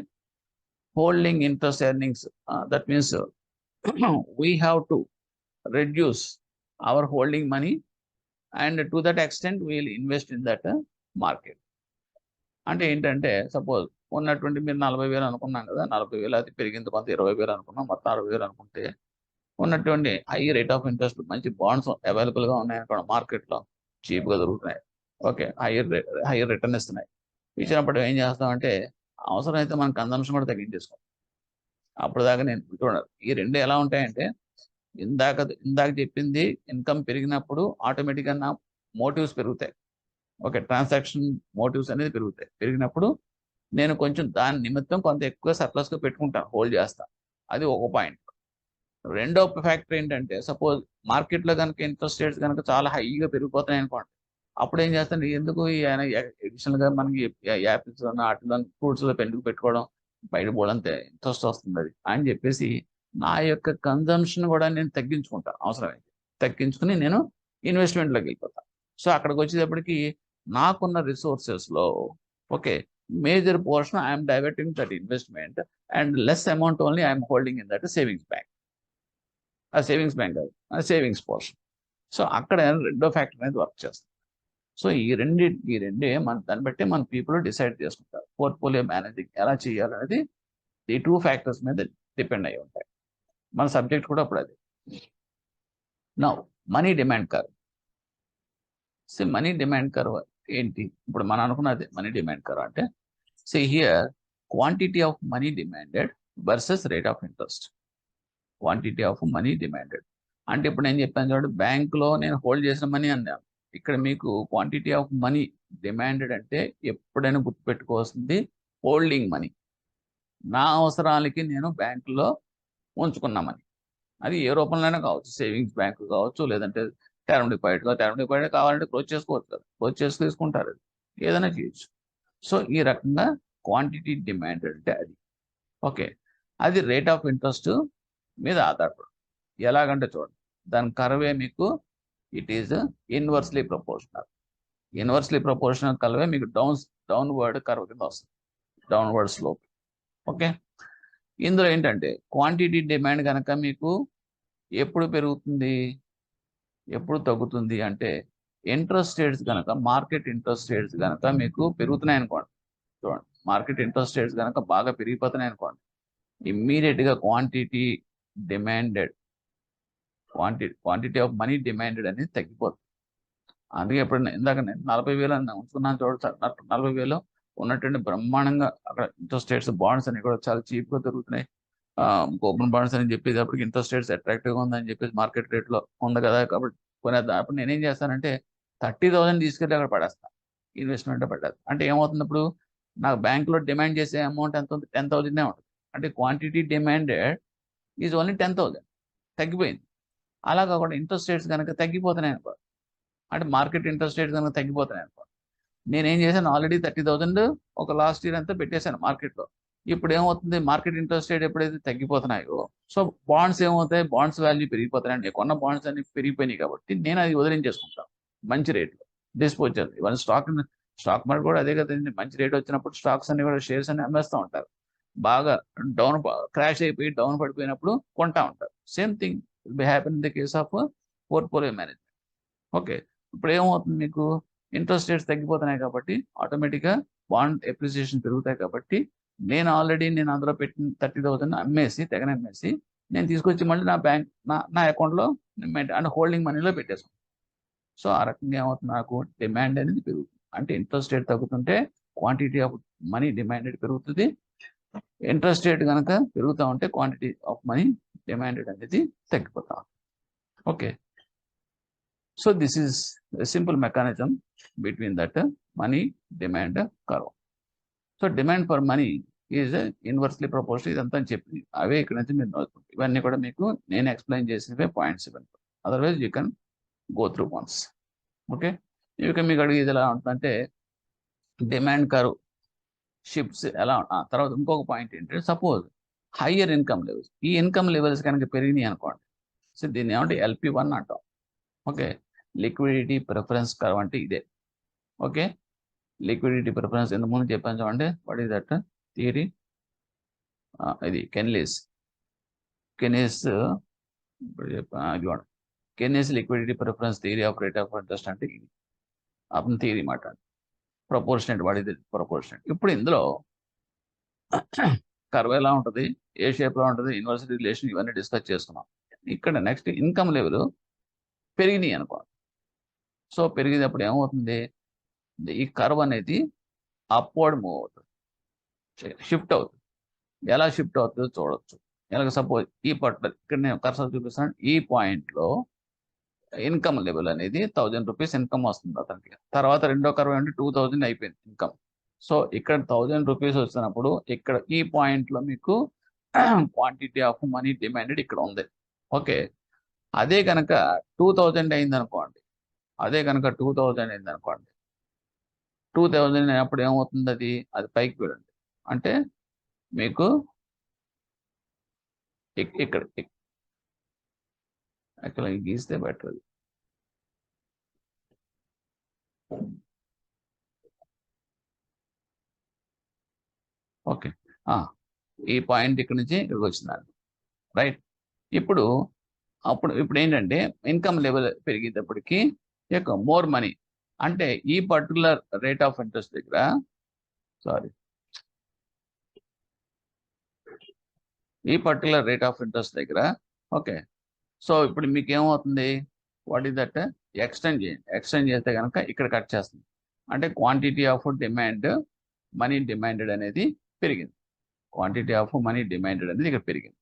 holding interest earnings, that means we have to reduce our holding money and to that extent we will invest in that market. అంటే ఏంటంటే సపోజ్ ఉన్నటువంటి మీరు 40,000 అనుకున్నాం కదా, 40,000 అది పెరిగింది కొంత 20,000 అనుకున్నాం, మొత్తం 60,000 అనుకుంటే ఉన్నటువంటి హై రేట్ ఆఫ్ ఇంట్రెస్ట్ మంచి బాండ్స్ అవైలబుల్గా ఉన్నాయనుకోండి, మార్కెట్లో చీప్గా దొరుకుతున్నాయి. ఓకే, హైయర్ రిటర్న్ ఇస్తున్నాయి. ఇచ్చినప్పుడు ఏం చేస్తామంటే అవసరమైతే మనం కన్జంప్షన్ కూడా తగ్గించేసుకోం. అప్పుడు దాకా నేను చూడండి, ఈ రెండు ఎలా ఉంటాయంటే ఇందాక చెప్పింది ఇన్కమ్ పెరిగినప్పుడు ఆటోమేటిక్గా నా మోటివ్స్ పెరుగుతాయి. ఓకే, ట్రాన్సాక్షన్ మోటివ్స్ అనేది పెరిగినప్పుడు నేను కొంచెం దాని నిమిత్తం కొంత ఎక్కువ సర్ప్లస్గా పెట్టుకుంటాను, హోల్డ్ చేస్తాను. అది ఒక పాయింట్. రెండో ఫ్యాక్టర్ ఏంటంటే సపోజ్ మార్కెట్లో కనుక ఇంట్రెస్ట్ రేట్స్ కనుక చాలా హైగా పెరిగిపోతున్నాయి అనుకోండి, అప్పుడు ఏం చేస్తాను, ఎందుకు అడిషనల్గా మనకి యాపిల్స్ వాటిలో ఫ్రూట్స్లో పెట్టుకోవడం, బయట పోవడంతే ఇంట్రెస్ట్ వస్తుంది అది అని చెప్పేసి నా యొక్క కన్జంప్షన్ కూడా నేను తగ్గించుకుంటాను. అవసరమైతే తగ్గించుకుని నేను ఇన్వెస్ట్మెంట్లోకి వెళ్ళిపోతాను. సో అక్కడికి వచ్చేటప్పటికి నాకున్న రిసోర్సెస్లో okay major portion I'm diverting that investment and less amount only I'm holding in that savings bank. ఆ సేవింగ్స్ బ్యాంక్ కాదు, సేవింగ్స్ పోర్షన్. సో అక్కడ రెండో ఫ్యాక్టర్ అనేది వర్క్ చేస్తుంది. సో ఈ రెండే దాన్ని బట్టి మన పీపుల్ డిసైడ్ చేసుకుంటారు పోర్ట్ఫోలియో మేనేజింగ్ ఎలా చేయాలనేది. ఈ టూ ఫ్యాక్టర్స్ మీద డిపెండ్ అయి ఉంటాయి. మన సబ్జెక్ట్ కూడా అప్పుడు అది. Now money demand curve. So money demand curve ఏంటి, ఇప్పుడు మనం అనుకున్నది మనీ డిమాండ్ కర్వ్ అంటే say here quantity of money demanded versus rate of interest. Quantity of money demanded అంటే ఇప్పుడు నేను చెప్పాను చూడండి, బ్యాంకులో నేను హోల్డ్ చేసిన మనీ అన్నాను. ఇక్కడ మీకు క్వాంటిటీ ఆఫ్ మనీ డిమాండెడ్ అంటే ఎప్పుడైనా గుర్తుపెట్టుకోవాల్సింది హోల్డింగ్ మనీ. నా అవసరాలకి నేను బ్యాంకులో ఉంచుకున్నామని, అది ఏ రూపంలోనే కావచ్చు, సేవింగ్స్ బ్యాంక్ కావచ్చు, లేదంటే టర్మ్ డిపాజిట్ కావాలంటే క్లోజ్ చేసుకోవచ్చు కదా, క్లోజ్ చేసి తీసుకుంటారు, అది ఏదైనా చేయొచ్చు. సో ఈ రకంగా క్వాంటిటీ డిమాండ్ అంటే అది. ఓకే, అది రేట్ ఆఫ్ ఇంట్రెస్ట్ మీద ఆధారపడు. ఎలాగంటే చూడండి, దాని కర్వే మీకు it is inversely proportional. Inversely proportional కర్వే మీకు డౌన్వర్డ్ కర్వ్ కింద వస్తుంది, డౌన్వర్డ్ స్లోప్. ఓకే, ఇందులో ఏంటంటే క్వాంటిటీ డిమాండ్ కనుక మీకు ఎప్పుడు పెరుగుతుంది, ఎప్పుడు తగ్గుతుంది అంటే ఇంట్రెస్ట్ రేట్స్ కనుక, మార్కెట్ ఇంట్రెస్ట్ రేట్స్ కనుక మీకు పెరుగుతున్నాయి అనుకోండి. చూడండి, మార్కెట్ ఇంట్రెస్ట్ రేట్స్ కనుక బాగా పెరిగిపోతున్నాయి అనుకోండి, ఇమ్మీడియట్గా క్వాంటిటీ ఆఫ్ మనీ డిమాండెడ్ అనేది తగ్గిపోతుంది. అందుకే ఎప్పుడైనా ఇందాక నేను 40,000 అని ఉంచుకున్నాను చూడండి సార్, 40,000 ఉన్నటువంటి బ్రహ్మాండంగా అక్కడ ఇంట్రెస్ట్ రేట్స్ బాండ్స్ అని కూడా చాలా చీప్గా దొరుకుతున్నాయి. ఓపెన్ బాండ్స్ అని చెప్పేటప్పటికి ఇంట్రెస్ట్ రేట్స్ అట్రాక్టివ్గా ఉందని చెప్పేసి మార్కెట్ రేట్లో ఉంది కదా, కాబట్టి కొనేద్దాం. అప్పుడు నేనేం చేస్తానంటే 30,000 తీసుకెళ్ళి అక్కడ పడేస్తాను, ఇన్వెస్ట్మెంట్ పడేస్తాను. అంటే ఏమవుతుంది, ఇప్పుడు నాకు బ్యాంకులో డిమాండ్ చేసే అమౌంట్ ఎంత ఉంది, 10,000 ఉంటుంది. అంటే క్వాంటిటీ డిమాండెడ్ ఈజ్ ఓన్లీ 10,000, తగ్గిపోయింది. అలా కాకుండా ఇంట్రెస్ట్ రేట్స్ కనుక తగ్గిపోతున్నాయి అనుకో, అంటే మార్కెట్ ఇంట్రెస్ట్ రేట్స్ కనుక తగ్గిపోతున్నాయి అనుకో, నేనేం చేశాను, ఆల్రెడీ 30,000 ఒక లాస్ట్ ఇయర్ అంతా పెట్టేశాను మార్కెట్లో. ఇప్పుడు ఏమవుతుంది, మార్కెట్ ఇంట్రెస్ట్ రేట్ ఎప్పుడైతే తగ్గిపోతున్నాయో, సో బాండ్స్ ఏమవుతాయి, బాండ్స్ వాల్యూ పెరిగిపోతున్నాయి. కొన్న బాండ్స్ అన్ని పెరిగిపోయినాయి కాబట్టి నేను అది వదిలించేసుకుంటాను మంచి రేట్లో, డిస్పోజ్ చేయాలి. ఇవన్నీ స్టాక్ మార్కెట్ కూడా అదే కదండి, మంచి రేట్ వచ్చినప్పుడు స్టాక్స్ అన్ని కూడా, షేర్స్ అన్ని అమ్మేస్తూ ఉంటారు. బాగా క్రాష్ అయిపోయి డౌన్ పడిపోయినప్పుడు కొంటా ఉంటారు. Same thing happen in the case of portfolio management. Okay, ఇప్పుడు ఏమవుతుంది, మీకు ఇంట్రెస్ట్ రేట్స్ తగ్గిపోతున్నాయి కాబట్టి ఆటోమేటిక్గా బాండ్ ఎప్రిసియేషన్ పెరుగుతాయి. కాబట్టి నేను అందులో పెట్టిన 30,000 అమ్మేసి, తెగనమ్మేసి నేను తీసుకొచ్చి మళ్ళీ నా బ్యాంక్ నా అకౌంట్లో అంటే హోల్డింగ్ మనీలో పెట్టేసాను. సో ఆ రకంగా ఏమవుతుంది, నాకు డిమాండ్ అనేది పెరుగుతుంది. అంటే ఇంట్రెస్ట్ రేట్ తగ్గుతుంటే క్వాంటిటీ ఆఫ్ మనీ డిమాండెడ్ పెరుగుతుంది. ఇంట్రెస్ట్ రేట్ కనుక పెరుగుతూ ఉంటే క్వాంటిటీ ఆఫ్ మనీ డిమాండెడ్ అనేది తగ్గిపోతా. Okay, so this is simple mechanism between that money demand curve. So demand for money is inversely proportional. ఇదంతా చెప్పి అవే ఇక్కడ నుంచి మీరు నోచుకుంటారు. ఇవన్నీ కూడా మీకు నేను ఎక్స్ప్లెయిన్ చేసినవే పాయింట్స్ ఇవన్నీ. Otherwise you can go through once. Okay, ఇక మీకు అడిగేది ఎలా ఉంటుందంటే డిమాండ్ కర్వ్ షిఫ్ట్స్ ఎలా. తర్వాత ఇంకొక పాయింట్ ఏంటంటే, సపోజ్ హయ్యర్ ఇన్కమ్ లెవెల్స్, ఈ ఇన్కమ్ లెవెల్స్ కనుక పెరిగినాయి అనుకోండి, సో దీన్ని ఏమంటే LP1 అంటాం. ఓకే, లిక్విడిటీ ప్రిఫరెన్స్ కర్వ్ అంటే ఇదే. ఓకే, లిక్విడిటీ ప్రిఫరెన్స్ ఎంతమంది చెప్పాను చూడండి, వాట్ ఈస్ దట్ థియరీ, ఇది కెనీస్ చూడండి, Keynes liquidity preference theory of rate of interest అంటే ఇది అతని థియరీ మాట. Proportionate, what is proportionate. ఇప్పుడు ఇందులో కర్వ్ ఎలా ఉంటుంది, ఏ షేప్లో ఉంటుంది, ఇన్వర్స్ రిలేషన్, ఇవన్నీ డిస్కస్ చేసుకున్నాం. ఇక్కడ నెక్స్ట్ ఇన్కమ్ లెవెల్ పెరిగినాయి అనుకోండి. సో పెరిగినప్పుడు ఏమవుతుంది, ఈ కర్వ్ అనేది అప్వర్డ్ మూవ్ అవుతుంది, షిఫ్ట్ అవుతుంది. ఎలా షిఫ్ట్ అవుతుందో చూడొచ్చు. ఎలాగ సపోజ్ ఈ పర్టికులర్, ఇక్కడ నేను కర్సర్ చూపిస్తాను, ఈ పాయింట్లో ఇన్కమ్ లెవెల్ అనేది 1,000 రూపీస్ ఇన్కమ్ వస్తుంది అతనికి. తర్వాత రెండో కర్వ్ అంటే 2,000 అయిపోయింది ఇన్కమ్. సో ఇక్కడ 1,000 రూపీస్ వచ్చినప్పుడు ఇక్కడ ఈ పాయింట్లో మీకు క్వాంటిటీ ఆఫ్ మనీ డిమాండెడ్ ఇక్కడ ఉంది. ఓకే, అదే కనుక 2,000 అయింది అనుకోండి, 2,000 అయినప్పుడు ఏమవుతుంది, అది పైకి వెళ్ళండి. అంటే మీకు ఇక్కడ గీస్తే బెటర్. అది ఓకే, ఈ పాయింట్ ఇక్కడ నుంచి ఇక్కడికి వచ్చిందండి, రైట్. ఇప్పుడు ఏంటంటే ఇన్కమ్ లెవెల్ పెరిగేటప్పటికి మోర్ మనీ, అంటే ఈ పర్టికులర్ రేట్ ఆఫ్ ఇంట్రెస్ట్ దగ్గర, ఓకే, సో ఇప్పుడు మీకు ఏమవుతుంది, వాట్ ఈస్ దట్, ఎక్స్టెండ్ చేస్తే కనుక ఇక్కడ కట్ చేస్తుంది. అంటే క్వాంటిటీ ఆఫ్ మనీ డిమాండెడ్ అనేది పెరిగింది. ఇక్కడ పెరిగింది.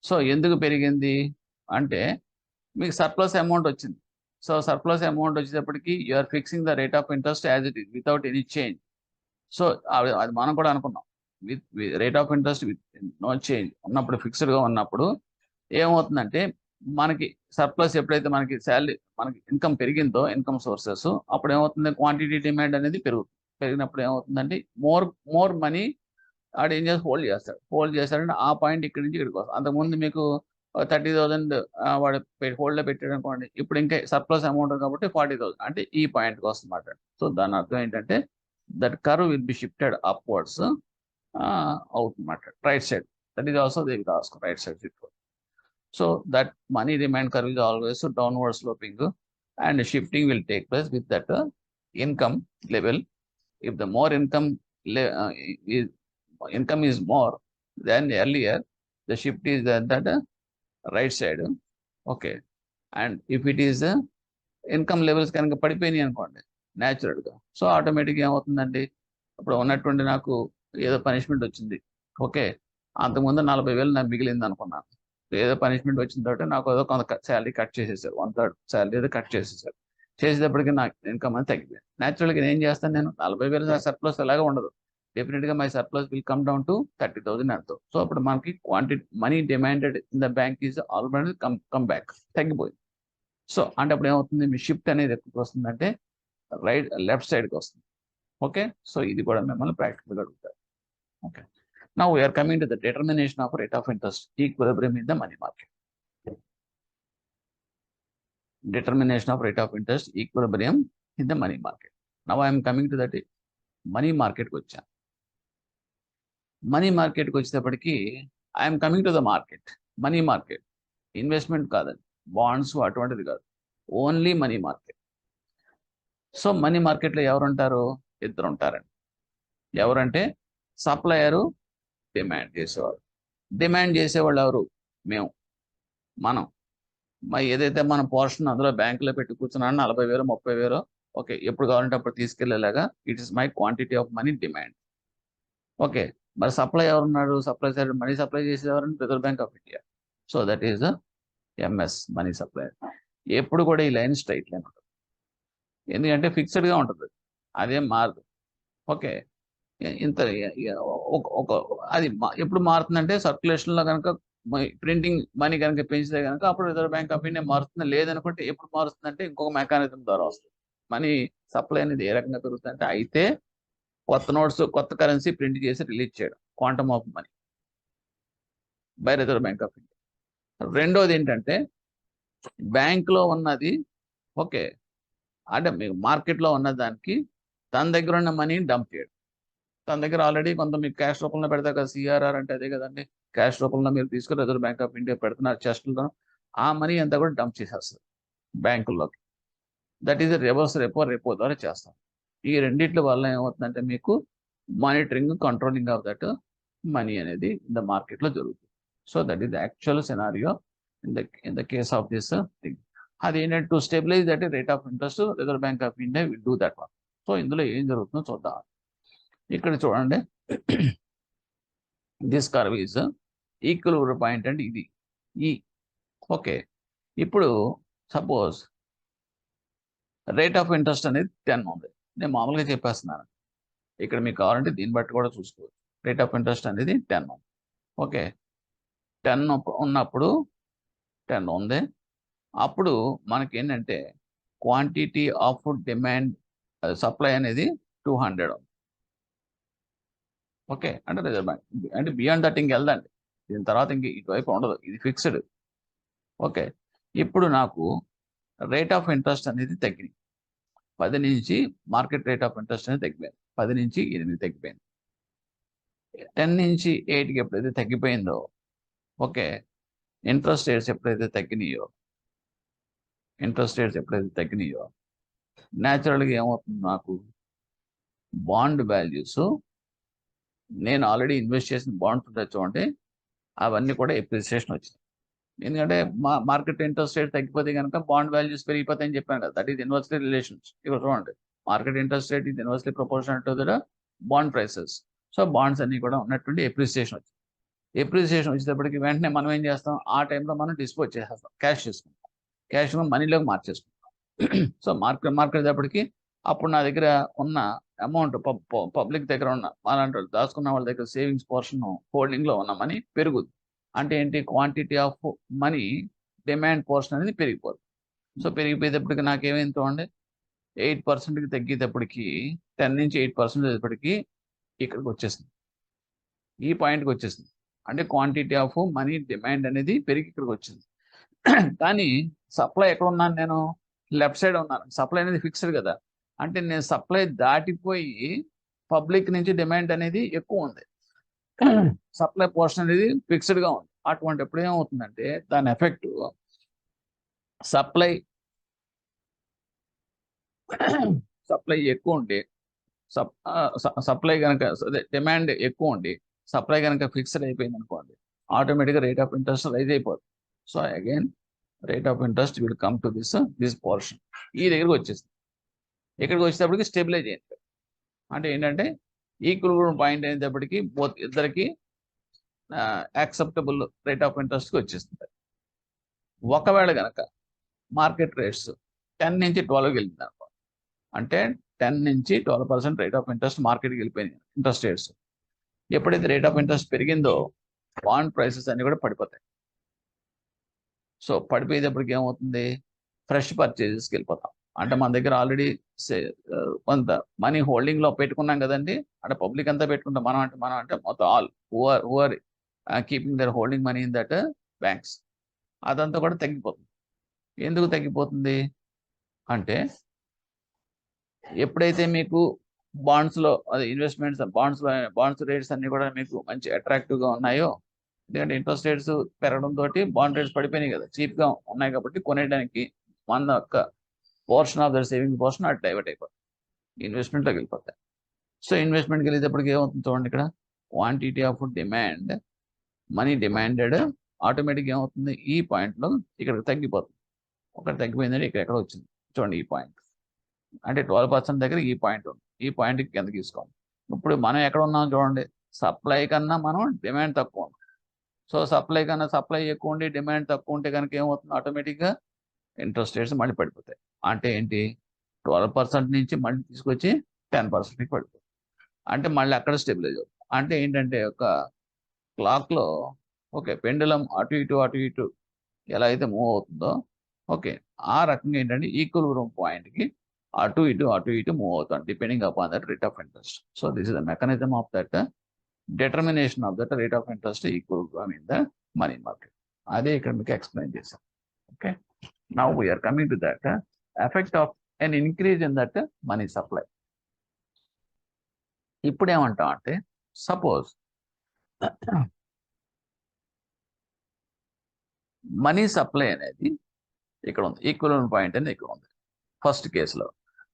సో ఎందుకు పెరిగింది అంటే మీకు సర్ప్లస్ అమౌంట్ వచ్చింది. సో సర్ప్లస్ అమౌంట్ వచ్చేటప్పటికి you are fixing the rate of interest as it is without any change. So అది మనం కూడా అనుకున్నాం, with rate of interest with no change ఉన్నప్పుడు, ఫిక్స్డ్గా ఉన్నప్పుడు ఏమవుతుందంటే మనకి సర్ప్లస్ ఎప్పుడైతే మనకి ఇన్కమ్ పెరిగిందో, ఇన్కమ్ సోర్సెస్, అప్పుడు ఏమవుతుంది, క్వాంటిటీ డిమాండ్ అనేది పెరుగుతుంది. పెరిగినప్పుడు ఏమవుతుందంటే మోర్ మనీ ఆడు ఏం చేసి హోల్డ్ చేస్తాడంటే ఆ పాయింట్ ఇక్కడి నుంచి ఇక్కడికి వస్తుంది. అంతకుముందు మీకు 30,000 వాడు హోల్డ్లో పెట్టాడు అనుకోండి, ఇప్పుడు ఇంకా సర్ప్లస్ అమౌంట్ కాబట్టి 40,000 అంటే ఈ పాయింట్కి వస్తుందన్నమాట. సో దాని అర్థం ఏంటంటే that curve will be shifted upwards అవుతుందన్నమాట, right side. That is also they will ask right side shift. So that money demand curve is always downward sloping, and shifting will take place with that income level. If the more income is more than earlier, the shift is at that right side. Okay, and if it is income levels కనుక పడిపోయినాయి అనుకోండి న్యాచురల్గా, so ఆటోమేటిక్గా ఏమవుతుందండి, ఇప్పుడు ఉన్నటువంటి నాకు ఏదో పనిష్మెంట్ వచ్చింది. ఓకే, అంతకుముందు 40,000 నాకు మిగిలింది అనుకున్నాను. ఏదో పనిష్మెంట్ వచ్చిన తర్వాత నాకు ఏదో కొంత శాలరీ కట్ చేసేసారు, 1/3 శాలరీ ఏదో కట్ చేసేసారు. చేసేటప్పటికి నాకు ఇన్కమ్ అనేది తగ్గిపోయింది. న్యాచురల్గా నేను ఏం చేస్తాను, నేను 40,000 సర్ప్లస్ ఎలాగా ఉండదు, డెఫినెట్గా my surplus will come down to 30,000 ఎంతో. సో అప్పుడు మనకి quantity money demanded in the bank is already come back, తగ్గిపోయింది. సో అంటే అప్పుడు ఏమవుతుంది, మీ షిఫ్ట్ అనేది ఎక్కడికి వస్తుందంటే లెఫ్ట్ సైడ్కి వస్తుంది. ఓకే, సో ఇది కూడా మిమ్మల్ని ప్రాక్టికల్గా అడుగుతారు. Okay, now we are coming to the determination of rate of interest equilibrium in the money market. Determination of rate of interest equilibrium in the money market. Now I am coming to that money market కి వచ్చాను. Money మార్కెట్కి వచ్చేటప్పటికి I'm coming to the market, money market, investment కాదండి, bonds అటువంటిది కాదు, only money market. So money మార్కెట్లో ఎవరు ఉంటారు, ఇద్దరు ఉంటారండి. ఎవరంటే సప్లయరు, డిమాండ్ చేసేవాడు. డిమాండ్ చేసేవాళ్ళు ఎవరు, మనం ఏదైతే మన పోర్షన్ అందులో బ్యాంకులో పెట్టి కూర్చున్నాను 40,000 30,000, ఓకే, ఎప్పుడు కావాలంటే అప్పుడు తీసుకెళ్లేలాగా, it is my quantity of money demand. Okay, మరి సప్లై ఎవరున్నాడు, సప్లై సైడ్ మనీ సప్లై చేసేవారంటే reserve bank of India. So that is MS, money supply. ఎప్పుడు కూడా ఈ లైన్ స్ట్రైట్ లైన్ ఉంటుంది, ఎందుకంటే ఫిక్స్డ్గా ఉంటుంది, అదేం మారదు. ఓకే, ఇంత ఒక అది ఎప్పుడు మారుతుందంటే సర్క్యులేషన్లో కనుక ప్రింటింగ్ మనీ కనుక పెంచితే కనుక అప్పుడు రిజర్వ్ బ్యాంక్ ఆఫ్ ఇండియా మారుతుంది. లేదనుకుంటే ఎప్పుడు మారుతుందంటే ఇంకొక మెకానిజం ద్వారా వస్తుంది. మనీ సప్లై అనేది ఏ రకంగా పెరుగుతుందంటే, అయితే కొత్త నోట్స్, కొత్త కరెన్సీ ప్రింట్ చేసి రిలీజ్ చేయడం, quantum of money by reserve bank of India. రెండోది ఏంటంటే బ్యాంక్లో ఉన్నది, ఓకే, అంటే మీకు మార్కెట్లో ఉన్న దానికి తన దగ్గర ఉన్న మనీ డంప్ చేయడం. తన దగ్గర ఆల్రెడీ కొంత మీకు క్యాష్ రూపంలో పెడతారు కదా, సిఆర్ఆర్ అంటే అదే కదండి, క్యాష్ రూపంలో మీరు తీసుకుని రిజర్వ్ బ్యాంక్ ఆఫ్ ఇండియా పెడుతున్నారు చెస్ట్లో, ఆ మనీ అంతా కూడా డంప్ చేసేస్తారు బ్యాంకుల్లోకి. దట్ ఈస్ రివర్స్ రెపో ద్వారా చేస్తాం. ఈ రెండిట్ల వల్ల ఏమవుతుందంటే మీకు monitoring, controlling of that money అనేది ఇన్ ద మార్కెట్లో జరుగుతుంది. So that is the actual scenario in the case of this thing. అది ఏంటంటే to stabilise that rate of interest, Reserve bank of India will do that one. So ఇందులో ఏం జరుగుతుందో చూద్దాం. ఇక్కడ చూడండి, this curve is equilibrium point అంటే ఇది ఈ. ఓకే, ఇప్పుడు సపోజ్ రేట్ ఆఫ్ ఇంట్రెస్ట్ అనేది 10 ఉంది, నేను మామూలుగా చెప్పేస్తున్నాను, ఇక్కడ మీకు కావాలంటే దీన్ని బట్టి కూడా చూసుకోవచ్చు. రేట్ ఆఫ్ ఇంట్రెస్ట్ అనేది 10 ఉంది. ఓకే, 10 ఉన్నప్పుడు 10 ఉంది, అప్పుడు మనకి ఏంటంటే క్వాంటిటీ ఆఫ్ డిమాండ్ సప్లై అనేది 200 ఉంది. ఓకే, అంటే రిజర్వ్ బ్యాంక్ అంటే బియాండ్ దట్ ఇంకెళ్దండి, దీని తర్వాత ఇంక ఇటువైపు ఉండదు, ఇది ఫిక్స్డ్. ఓకే, ఇప్పుడు నాకు రేట్ ఆఫ్ ఇంట్రెస్ట్ అనేది తగ్గింది, 10 నుంచి మార్కెట్ రేట్ ఆఫ్ ఇంట్రెస్ట్ అనేది తగ్గిపోయింది, 10 నుంచి 8 తగ్గిపోయింది. 10 నుంచి 8కి ఎప్పుడైతే తగ్గిపోయిందో, ఓకే, ఇంట్రెస్ట్ రేట్స్ ఎప్పుడైతే తగ్గినాయో న్యాచురల్గా ఏమవుతుంది, నాకు బాండ్ వాల్యూస్, నేను ఆల్రెడీ ఇన్వెస్ట్ చేసిన బాండ్స్ ఉంటాయి చూడండి, అవన్నీ కూడా ఎప్రిసియేషన్ వచ్చింది. ఎందుకంటే మార్కెట్ ఇంట్రెస్ట్ రేట్ తగ్గిపోతే కనుక బాండ్ వాల్యూస్ పెరిగిపోతాయని చెప్పాను కదా, దట్ ఈస్ ఇన్వర్స్లీ రిలేషన్స్. ఇక్కడ చూడండి, market interest rate is inversely proportional to the bond prices. So bonds అన్ని కూడా ఉన్నటువంటి ఎప్రిసియేషన్ వచ్చింది. ఎప్రిసియేషన్ వచ్చేటప్పటికి వెంటనే మనం ఏం చేస్తాం, ఆ టైంలో మనం డిస్పోజ్ చేసేస్తాం, క్యాష్ చేసుకుంటాం, క్యాష్ మనీలోకి మార్చేసుకుంటాం. సో మార్కెట్ అయ్యేటప్పటికి అప్పుడు నా దగ్గర ఉన్న అమౌంట్, పబ్లిక్ దగ్గర ఉన్న అలాంటి దాచుకున్న వాళ్ళ దగ్గర సేవింగ్స్ పోర్షన్, హోల్డింగ్లో ఉన్న మనీ పెరుగుద్ది. అంటే ఏంటి, quantity of money demand portion అనేది పెరిగిపోతుంది. సో పెరిగిపోయేటప్పటికి నాకేమైంది చూడండి, 8%కి తగ్గేటప్పటికి 10 నుంచి 8% అయ్యేటప్పటికి ఇక్కడికి వచ్చేసింది, ఈ పాయింట్కి వచ్చేసింది. అంటే క్వాంటిటీ ఆఫ్ మనీ డిమాండ్ అనేది పెరిగి ఇక్కడికి వచ్చింది. కానీ సప్లై ఎక్కడ ఉన్నాను నేను? లెఫ్ట్ సైడ్ ఉన్నాను. సప్లై అనేది ఫిక్స్డ్ కదా, అంటే నేను సప్లై దాటిపోయి పబ్లిక్ నుంచి డిమాండ్ అనేది ఎక్కువ ఉంది. సప్లై పోర్షన్ అనేది ఫిక్స్డ్ గా ఉంది. అటువంటిప్పుడు ఏమవుతుందంటే దాని ఎఫెక్ట్ సప్లై సప్లై ఎక్కువ ఉండి సప్లై కనుక అదే డిమాండ్ ఎక్కువ ఉండి సప్లై కనుక ఫిక్స్డ్ అయిపోయింది అనుకోండి, ఆటోమేటిక్గా రేట్ ఆఫ్ ఇంట్రెస్ట్ రైజ్ అయిపోతుంది. So again rate of interest will come to this portion. ఈ దగ్గరికి వచ్చేస్తుంది. ఇక్కడికి వచ్చేటప్పటికి స్టెబిలైజ్ అయింది. అంటే ఏంటంటే ఈక్విలిబ్రియం పాయింట్ అయినప్పటికీ బోత్ ఇద్దరికి యాక్సెప్టబుల్ రేట్ ఆఫ్ ఇంట్రెస్ట్కి వచ్చేస్తుంది. ఒకవేళ కనుక మార్కెట్ రేట్స్ 10 నుంచి 12 వెళ్ళింది అనుకో, అంటే 10 నుంచి 12% రేట్ ఆఫ్ ఇంట్రెస్ట్ మార్కెట్కి వెళ్ళిపోయింది ఇంట్రెస్ట్ రేట్స్. ఎప్పుడైతే రేట్ ఆఫ్ ఇంట్రెస్ట్ పెరిగిందో బాండ్ ప్రైసెస్ అన్ని కూడా పడిపోతాయి. సో పడిపోయేటప్పటికి ఏమవుతుంది, ఫ్రెష్ పర్చేజెస్కి వెళ్ళిపోతాం. అంటే మన దగ్గర ఆల్రెడీ కొంత మనీ హోల్డింగ్ లో పెట్టుకున్నాం కదండి, అంటే పబ్లిక్ అంతా పెట్టుకుంటాం. మనం అంటే మొత్తం all who are keeping their holding money in that banks, అదంతా కూడా తగ్గిపోతుంది. ఎందుకు తగ్గిపోతుంది అంటే ఎప్పుడైతే మీకు బాండ్స్లో అదే ఇన్వెస్ట్మెంట్స్ బాండ్స్ రేట్స్ అన్ని కూడా మీకు మంచి అట్రాక్టివ్గా ఉన్నాయో, ఎందుకంటే ఇంట్రెస్ట్ రేట్స్ పెరగడంతో బాండ్ రేట్స్ పడిపోయినాయి కదా, చీప్గా ఉన్నాయి కాబట్టి కొనేయడానికి మన యొక్క portion of their saving portion అటు డైవర్ట్ అయిపోతుంది, ఇన్వెస్ట్మెంట్లోకి వెళ్ళిపోతాయి. సో ఇన్వెస్ట్మెంట్కి వెళ్ళేటప్పటికి ఏమవుతుంది చూడండి, ఇక్కడ quantity of demand money demanded ఆటోమేటిక్గా ఏమవుతుంది, ఈ పాయింట్లో ఇక్కడికి తగ్గిపోతుంది. ఒకటి తగ్గిపోయిందంటే ఇక్కడ ఎక్కడ వచ్చింది చూడండి, ఈ పాయింట్. అంటే 12% దగ్గర ఈ పాయింట్ ఉంది, ఈ పాయింట్కి కింద తీసుకోండి. ఇప్పుడు మనం ఎక్కడ ఉన్నాం చూడండి, సప్లై కన్నా మనం డిమాండ్ తక్కువ ఉంది. సో సప్లై ఎక్కువ ఉండి డిమాండ్ తక్కువ ఉంటే కనుక ఏమవుతుంది, ఆటోమేటిక్గా ఇంట్రెస్ట్ రేట్స్ మళ్ళీ పడిపోతాయి. అంటే ఏంటి, 12% నుంచి మళ్ళీ తీసుకొచ్చి 10%కి పడిపోతుంది. అంటే మళ్ళీ అక్కడ స్టెబిలైజ్ అవుతుంది. అంటే ఏంటంటే ఒక క్లాక్లో ఓకే పెండులం అటు ఇటు ఎలా అయితే మూవ్ అవుతుందో, ఓకే ఆ రకంగా ఏంటంటే ఈక్విలిబ్రియం పాయింట్కి అటు ఇటు మూవ్ అవుతాం depending upon that rate of interest. So this is the mechanism of that determination of that rate of interest equilibrium in the money market. అదే ఇక్కడ మీకు ఎక్స్ప్లెయిన్ చేశాం. Okay, now we are coming to that effect of an increase in that money supply. ఇప్పుడు ఏమంటాం అంటే suppose money supply అనేది ఇక్కడ ఉంది, ఈక్విలిబ్రియం పాయింట్ అనేది ఇక్కడ ఉంది ఫస్ట్ కేసులో.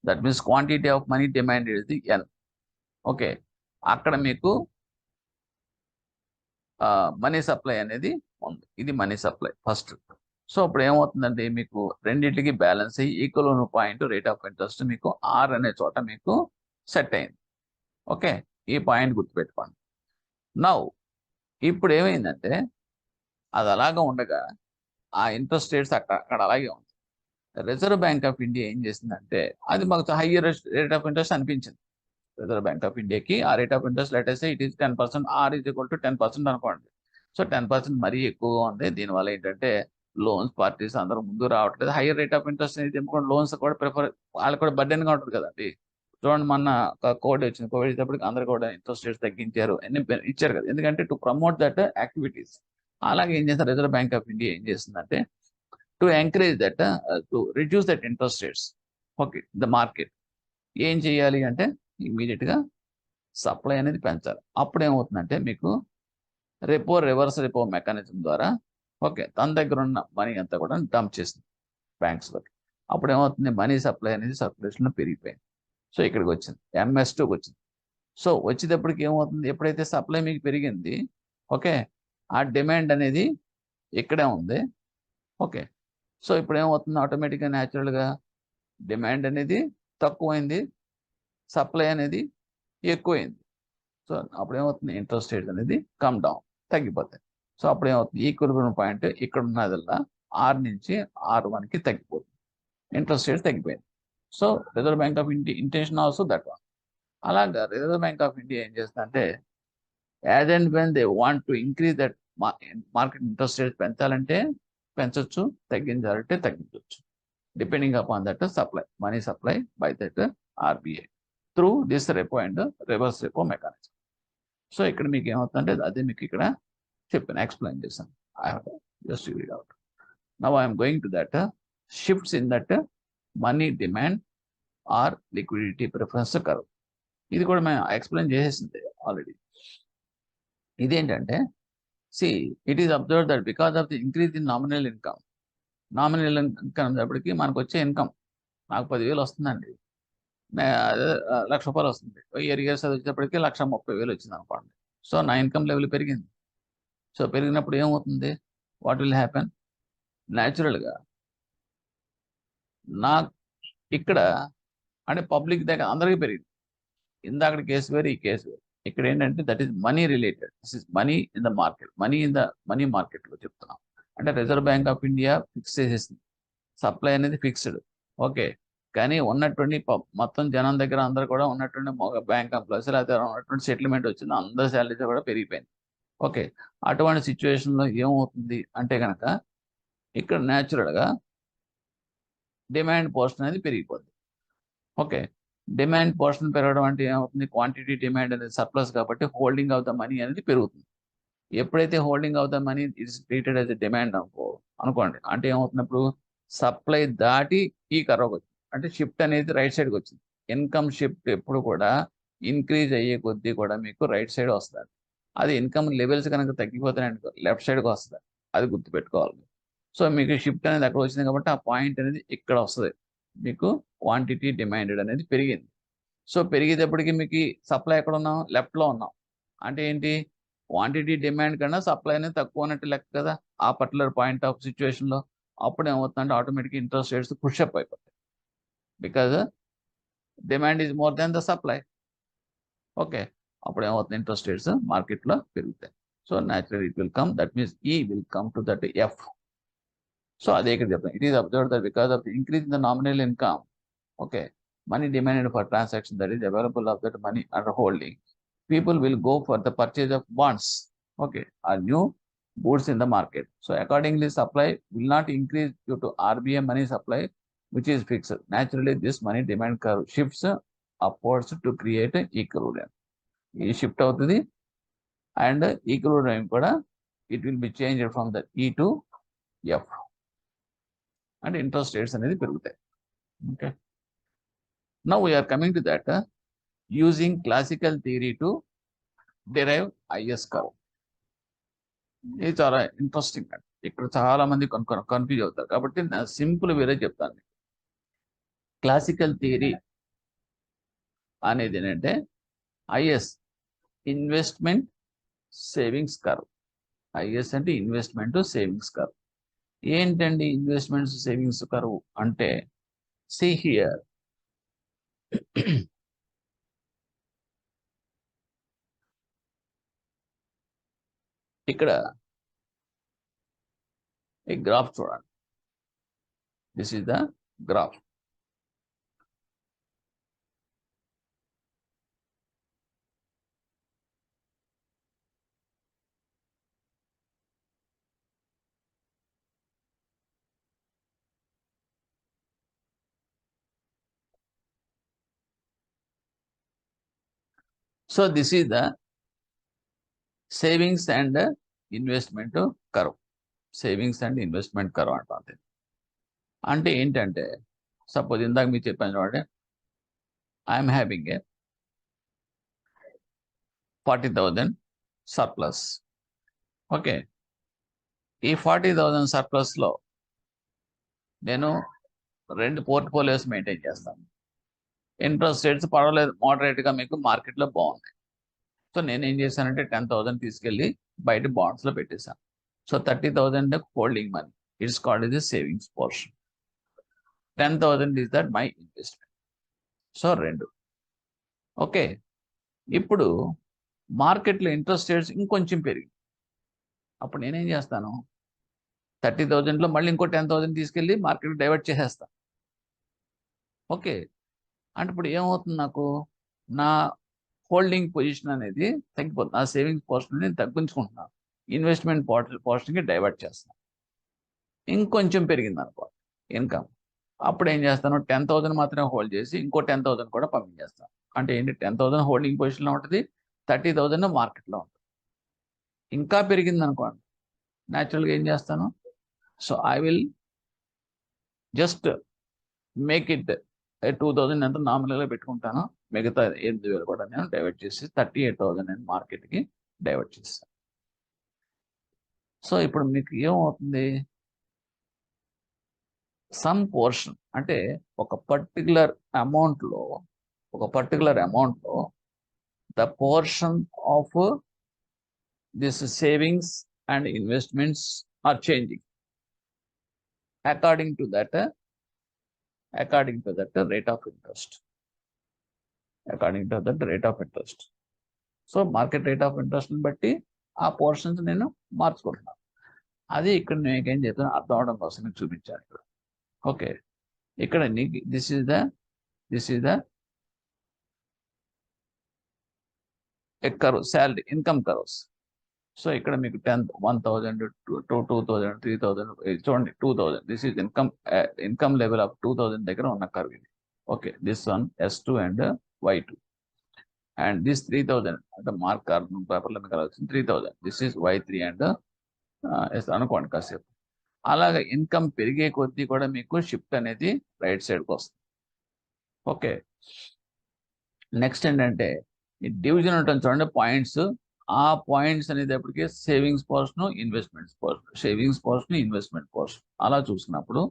That means quantity of money demand ఇది ఎన్. ఓకే, అక్కడ మీకు మనీ సప్లై అనేది ఉంది, ఇది మనీ సప్లై ఫస్ట్. సో ఇప్పుడు ఏమవుతుందంటే మీకు రెండింటికి బ్యాలెన్స్ అయ్యి equilibrium point rate of interest మీకు ఆర్ అనే చోట మీకు సెట్ అయింది. ఓకే, ఈ పాయింట్ గుర్తుపెట్టుకోండి. నౌ ఇప్పుడు ఏమైందంటే అది అలాగా ఉండగా ఆ ఇంట్రెస్ట్ రేట్స్ అక్కడ అలాగే ఉంది. రిజర్వ్ బ్యాంక్ ఆఫ్ ఇండియా ఏం చేసిందంటే అది మాకు హయ్యర్ రేట్ ఆఫ్ ఇంట్రెస్ట్ అనిపించింది. రిజర్వ్ బ్యాంక్ ఆఫ్ ఇండియాకి ఆ rate of interest let it is 10%, R is equal to 10% అనుకోండి. సో 10% మరీ ఎక్కువగా ఉంది. దీనివల్ల ఏంటంటే లోన్స్ పార్టీస్ అందరూ ముందు రావట్లేదు. హైయర్ రేట్ ఆఫ్ ఇంట్రెస్ట్ అనేది ఎందుకంటే లోన్స్ కూడా వాళ్ళకి కూడా బర్డెన్గా ఉంటుంది కదండి. చూడండి మొన్న కోవిడ్ వచ్చింది, కోవిడ్ వచ్చేటప్పటికి అందరూ కూడా ఇంట్రెస్ట్ రేట్స్ తగ్గించారు, అన్ని ఇచ్చారు కదా, ఎందుకంటే టు ప్రమోట్ దట్ యాక్టివిటీస్. అలాగే ఏం చేస్తారు రిజర్వ్ బ్యాంక్ ఆఫ్ ఇండియా ఏం చేస్తుందంటే to encourage that to reduce that interest rates okay the market ఏం చేయాలి అంటే ఇమీడియట్గా సప్లై అనేది పెంచాలి. అప్పుడు ఏమవుతుందంటే మీకు రివర్స్ రెపో మెకానిజం ద్వారా ఓకే తన దగ్గర ఉన్న మనీ అంతా కూడా డంప్ చేస్తుంది బ్యాంక్స్లోకి. అప్పుడు ఏమవుతుంది, మనీ సప్లై అనేది సర్క్యులేషన్లో పెరిగిపోయింది. సో ఇక్కడికి వచ్చింది, MS2కి వచ్చింది. సో వచ్చేటప్పటికి ఏమవుతుంది, ఎప్పుడైతే సప్లై మీకు పెరిగింది ఓకే ఆ డిమాండ్ అనేది ఇక్కడే ఉంది. ఓకే, సో ఇప్పుడు ఏమవుతుంది, ఆటోమేటిక్గా న్యాచురల్గా డిమాండ్ అనేది తక్కువైంది, సప్లై అనేది ఎక్కువైంది. సో అప్పుడు ఏమవుతుంది, ఇంట్రెస్ట్ రేట్ అనేది కమ్ డౌన్ తగ్గిపోతాయి. సో అప్పుడు ఏమవుతుంది, ఈక్విలిబ్రియం పాయింట్ ఇక్కడ ఉన్నదల్లా R నుంచి R1కి తగ్గిపోతుంది, ఇంట్రెస్ట్ రేట్ తగ్గిపోయింది. So reserve bank of India intention also that one. అలాగా రిజర్వ్ బ్యాంక్ ఆఫ్ ఇండియా ఏం చేస్తుందంటే as and when they want to increase that market interest rate పెంచాలంటే పెంచవచ్చు, తగ్గించాలంటే తగ్గించవచ్చు. depending upon that supply, money supply by that RBI through this repo and reverse repo mechanism. So ఇక్కడ మీకు ఏమవుతుందంటే అదే మీకు ఇక్కడ చెప్పాను, ఎక్స్ప్లెయిన్ చేశాను. I have just read out. Now I'm going to that shifts in that money demand or liquidity preference curve. ఇది కూడా మేము ఎక్స్ప్లెయిన్ చేసేసింది ఆల్రెడీ. ఇదేంటంటే it is observe that because of the increase in nominal income అనేటప్పటికి మనకు వచ్చే income, నాకు 10,000 వస్తుందండి, ₹1,00,000 వస్తుంది. ఇయర్స్ అది వచ్చేటప్పటికి 1,30,000 వచ్చింది అనుకోండి. సో నా ఇన్కమ్ లెవెల్ పెరిగింది. సో పెరిగినప్పుడు ఏమవుతుంది, వాట్ విల్ హ్యాపెన్, న్యాచురల్గా నా ఇక్కడ అంటే పబ్లిక్ దగ్గర అందరికీ పెరిగింది. ఇందాక కేసు వేరు, ఈ కేసు వేరు. ఇక్కడ ఏంటంటే that is money related, this is money in the market, money మార్కెట్లో చెప్తున్నాం. అంటే reserve bank of India fix చేసేసింది, సప్లై అనేది ఫిక్స్డ్. ఓకే, కానీ ఉన్నటువంటి మొత్తం జనం దగ్గర అందరూ కూడా ఉన్నటువంటి బ్యాంక్ ఎంప్లాయీస్ లేకపోతే ఉన్నటువంటి సెటిల్మెంట్ వచ్చింది, అందరి శాలరీస్ కూడా పెరిగిపోయింది. ఓకే, అటువంటి సిచ్యువేషన్లో ఏమవుతుంది అంటే కనుక ఇక్కడ న్యాచురల్గా డిమాండ్ పోర్షన్ అనేది పెరిగిపోతుంది. ఓకే, డిమాండ్ పోర్షన్ పెరగడం అంటే ఏమవుతుంది, క్వాంటిటీ డిమాండ్ అనేది సర్ప్లస్ కాబట్టి హోల్డింగ్ ఆఫ్ ద మనీ అనేది పెరుగుతుంది. ఎప్పుడైతే holding of the money it's treated as a demand అనుకోండి, అంటే ఏమవుతున్నప్పుడు సప్లై దాటి ఈ కర్వ్ వచ్చింది, అంటే షిఫ్ట్ అనేది రైట్ సైడ్కి వచ్చింది. ఇన్కమ్ షిఫ్ట్ ఎప్పుడు కూడా ఇంక్రీజ్ అయ్యే కొద్దీ కూడా మీకు రైట్ సైడ్ వస్తుంది. అది ఇన్కమ్ లెవెల్స్ కనుక తగ్గిపోతాయనుకో లెఫ్ట్ సైడ్కి వస్తుంది, అది గుర్తుపెట్టుకోవాలి. సో మీకు షిఫ్ట్ అనేది అక్కడ వచ్చింది కాబట్టి ఆ పాయింట్ అనేది ఇక్కడ వస్తుంది, మీకు క్వాంటిటీ డిమాండెడ్ అనేది పెరిగింది. సో పెరిగేటప్పటికి మీకు సప్లై ఎక్కడ ఉన్నాం, లెఫ్ట్లో ఉన్నాం. అంటే ఏంటి, క్వాంటిటీ డిమాండ్ కన్నా సప్లై అనేది తక్కువ ఉన్నట్టు లెక్క కదా ఆ పర్టికులర్ పాయింట్ ఆఫ్ సిచ్యువేషన్లో. అప్పుడు ఏమవుతుందంటే ఆటోమేటిక్ ఇంట్రెస్ట్ రేట్స్ పుషప్ అయిపోతాయి, because demand is more than the supply. Okay, అప్పుడు ఏమవుతుంది, ఇంట్రెస్ట్ రేట్స్ మార్కెట్లో పెరుగుతాయి. So natural it will come, that means ఈ will come to that F. So అదే ఇక్కడ చెప్తాను, it is observe that because of increase in the nominal income, okay, money demanded for transaction that is available of that money under holding, people will go for the purchase of bonds, okay, or new goods in the market. So accordingly supply will not increase due to RBI money supply which is fixed. Naturally this money demand curve shifts upwards to create an equilibrium. It shift అవుతుంది and equilibrium కూడా it will be changed from the E to F and interest rates అనేది పెరుగుతాయి. Okay, now we are coming to that using classical theory to derive IS curve. ఇది చాలా interesting అండి, ఇక్కడ చాలా మంది కన్ఫ్యూజ్ అవుతారు కాబట్టి నా సింపుల్ వేరే చెప్తాను. క్లాసికల్ థియరీ అనేది ఏంటంటే is investment savings curve. Is అంటే ఇన్వెస్ట్మెంట్ సేవింగ్స్ కర్వ్. ఏంటండి ఇన్వెస్ట్మెంట్స్ సేవింగ్స్ కర్వ్ అంటే, see here ఇక్కడ ఈ గ్రాఫ్ చూడండి, this is the graph. So this is the savings and investment curve. Savings and investment curve అంటే అంటే ఏంటంటే, సపోజ్ ఇందాక మీకు చెప్పాను చూడండి, I'm having a 40,000 surplus. Okay, ఈ 40,000 సర్ప్లస్లో నేను 2 పోర్ట్ఫోలియోస్ మెయింటైన్ చేస్తాను. ఇంట్రెస్ట్ రేట్స్ పర్వాలేదు, మోడరేట్గా మీకు మార్కెట్లో బాగున్నాయి. సో నేనేం చేశానంటే 10,000 తీసుకెళ్ళి బయట బాండ్స్లో పెట్టేశాను. So 30,000 holding money, it's called is the savings portion. 10,000 is that my investment. So 2. Okay, ఇప్పుడు మార్కెట్లో ఇంట్రెస్ట్ రేట్స్ ఇంకొంచెం పెరిగింది. అప్పుడు నేనేం చేస్తాను, 30,000లో మళ్ళీ ఇంకో 10,000 తీసుకెళ్ళి మార్కెట్ డైవర్ట్ చేసేస్తాను. ఓకే, అంటే ఇప్పుడు ఏమవుతుంది, నాకు నా హోల్డింగ్ పొజిషన్ అనేది తగ్గిపోతుంది, నా సేవింగ్స్ పోర్షన్ అనేది తగ్గించుకుంటున్నాను, ఇన్వెస్ట్మెంట్ పోర్షన్కి డైవర్ట్ చేస్తాను. ఇంకొంచెం పెరిగింది అనుకో ఇన్కమ్, అప్పుడు ఏం చేస్తాను, 10,000 మాత్రమే హోల్డ్ చేసి ఇంకో 10,000 కూడా పంపించేస్తాను. అంటే ఏంటి, 10,000 హోల్డింగ్ పొజిషన్లో ఉంటుంది, 30,000 మార్కెట్లో ఉంటుంది. ఇంకా పెరిగింది అనుకోండి, న్యాచురల్గా ఏం చేస్తాను, so I will just make it 2,000 ఎంత నామినల్గా పెట్టుకుంటాను, మిగతా 8,000 కూడా నేను డైవర్ట్ చేసి 38,000 నేను మార్కెట్కి డైవర్ట్ చేస్తాను. సో ఇప్పుడు మీకు ఏమవుతుంది, సమ్ పోర్షన్ అంటే ఒక పర్టికులర్ అమౌంట్లో the portion of this savings and investments are changing according to that rate of interest. So market rate of interest బట్టి ఆ పోర్షన్స్ నేను మార్చుకుంటున్నాను. అది ఇక్కడ నేను ఏం చేస్తాను అర్థం అవడం కోసం నేను చూపించాను ఇక్కడ. ఓకే, ఇక్కడ నీకు this is the curve, salary income curves. So ఇక్కడ మీకు 1,000 2,000 3,000 చూడండి, 2,000 this is income level of 2,000 దగ్గర ఉన్న కర్వ్ ఇది. Okay, this one S2 and Y2 and this 3,000 అంటే మార్క్ కార్బన్ పేపర్లో మీకు రావాల్సింది 3,000, దిస్ ఈజ్ Y3 అండ్ అనుకోండి కాసేపు. అలాగే ఇన్కమ్ పెరిగే కొద్దీ కూడా మీకు షిఫ్ట్ అనేది రైట్ సైడ్కి వస్తుంది. ఓకే, నెక్స్ట్ ఏంటంటే ఈ డివిజన్ ఉంటుంది చూడండి, పాయింట్స్. ఆ పాయింట్స్ అనేటప్పటికీ సేవింగ్స్ పోర్షన్, ఇన్వెస్ట్మెంట్స్ పోర్షన్ అలా చూసినప్పుడు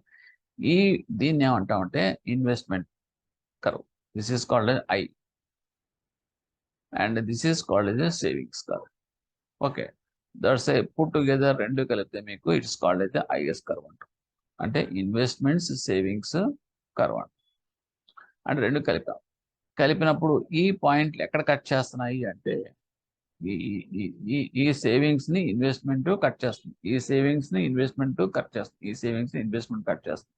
దీన్ని ఏమంటామంటే investment curve. This is called I and this is called savings curve. Okay, that's a put together, రెండు కలిపితే మీకు ఇట్స్ కాల్డ్ అయితే ఐఎస్ కర్వ్ అంటాం. అంటే ఇన్వెస్ట్మెంట్స్ సేవింగ్స్ కర్వ్ అంటాం. అంటే రెండు కలిపినప్పుడు ఈ పాయింట్లు ఎక్కడ కట్ చేస్తున్నాయి అంటే ఈ సేవింగ్స్ ని ఇన్వెస్ట్మెంట్ కట్ చేస్తుంది, ఈ సేవింగ్స్ ని ఇన్వెస్ట్మెంట్ కట్ చేస్తుంది.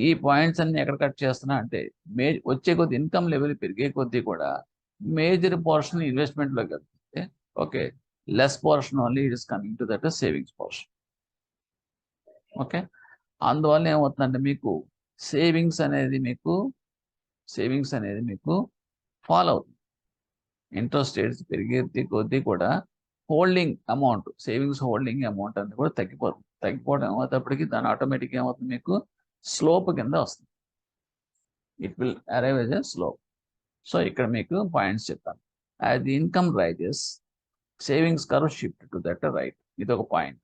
ఈ పాయింట్స్ అన్ని ఎక్కడ కట్ చేస్తున్నా అంటే వచ్చే కొద్ది ఇన్కమ్ లెవెల్ పెరిగే కొద్దీ కూడా మేజర్ పోర్షన్ ఇన్వెస్ట్మెంట్ లోకి వెళ్తుంది. Okay, less portion only it is coming to that savings portion. Okay, అందువల్ల ఏమవుతుందంటే మీకు సేవింగ్స్ అనేది మీకు ఫాలో అవుతుంది. ఇంట్రెస్ట్ రేట్స్ పెరిగే కొద్దీ కూడా సేవింగ్స్ హోల్డింగ్ అమౌంట్ అనేది కూడా తగ్గిపోవడం ఏమవుతప్పటికి దాని ఆటోమేటిక్ ఏమవుతుంది, మీకు స్లోప్ కింద వస్తుంది. It will arrive as a slope. So ఇక్కడ మీకు పాయింట్స్ చెప్తాను. As the income rises, savings curve shift to that right. ఇది ఒక పాయింట్.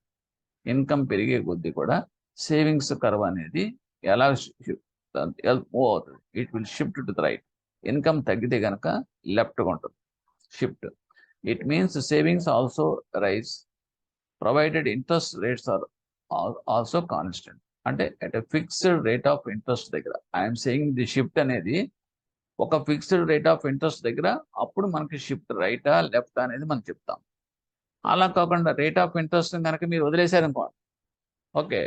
ఇన్కమ్ పెరిగే కొద్దీ కూడా సేవింగ్స్ కర్వ్ అనేది ఎలా మూవ్ అవుతుంది, it will shift to the right. Income తగ్గితే కనుక లెఫ్ట్గా ఉంటుంది shift. It means savings also rise provided interest rates are also constant. అంటే at a fixed rate of interest దగ్గర ఐఎమ్ సేయింగ్ ది షిఫ్ట్ అనేది ఒక ఫిక్స్డ్ రేట్ ఆఫ్ ఇంట్రెస్ట్ దగ్గర అప్పుడు మనకి షిఫ్ట్ రైటా లెఫ్ట్ అనేది మనం చెప్తాం. అలా కాకుండా రేట్ ఆఫ్ ఇంట్రెస్ట్ కనుక మీరు వదిలేశారనుకోండి, ఓకే,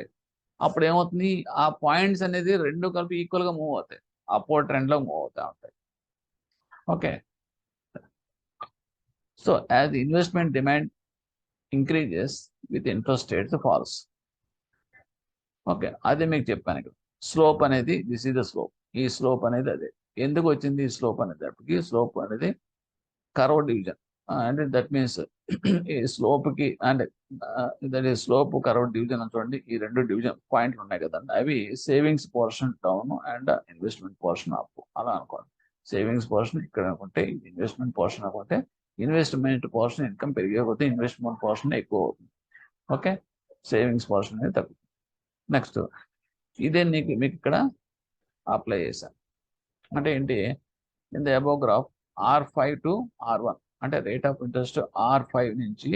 అప్పుడు ఏమవుతుంది, ఆ పాయింట్స్ అనేది రెండు కలిపి ఈక్వల్గా మూవ్ అవుతాయి, అపోర్డ్ ట్రెండ్లో మూవ్ అవుతూ ఉంటాయి. Okay, so as investment demand increases with interest rates falls. Okay, అదే మీకు చెప్పాను ఇక్కడ. స్లోప్ అనేది దిస్ ఈజ్ ద స్లోప్. ఈ స్లోప్ అనేది అదే. ఎందుకు వచ్చింది ఈ స్లోప్ అనేది? స్లోప్ అనేది కర్వ్ డివిజన్. అంటే దట్ మీన్స్ ఈ స్లోప్కి అంటే దట్ ఈ స్లోప్ కర్వ్ డివిజన్ అని చూడండి. ఈ రెండు డివిజన్ పాయింట్లు ఉన్నాయి కదండి, అవి savings portion down and investment portion up అలా అనుకోండి. సేవింగ్స్ పోర్షన్ ఇక్కడ అనుకుంటే, ఇన్వెస్ట్మెంట్ పోర్షన్ అనుకుంటే, ఇన్వెస్ట్మెంట్ పోర్షన్ ఇన్కమ్ పెరిగిపోతే ఇన్వెస్ట్మెంట్ పోర్షన్ ఎక్కువ అవుతుంది. ఓకే, సేవింగ్స్ పోర్షన్ అనేది తగ్గుతుంది. నెక్స్ట్ ఇదే మీకు ఇక్కడ అప్లై చేశాను. అంటే ఏంటి, in the above graph R5 to R1 అంటే రేట్ ఆఫ్ ఇంట్రెస్ట్ R5 నుంచి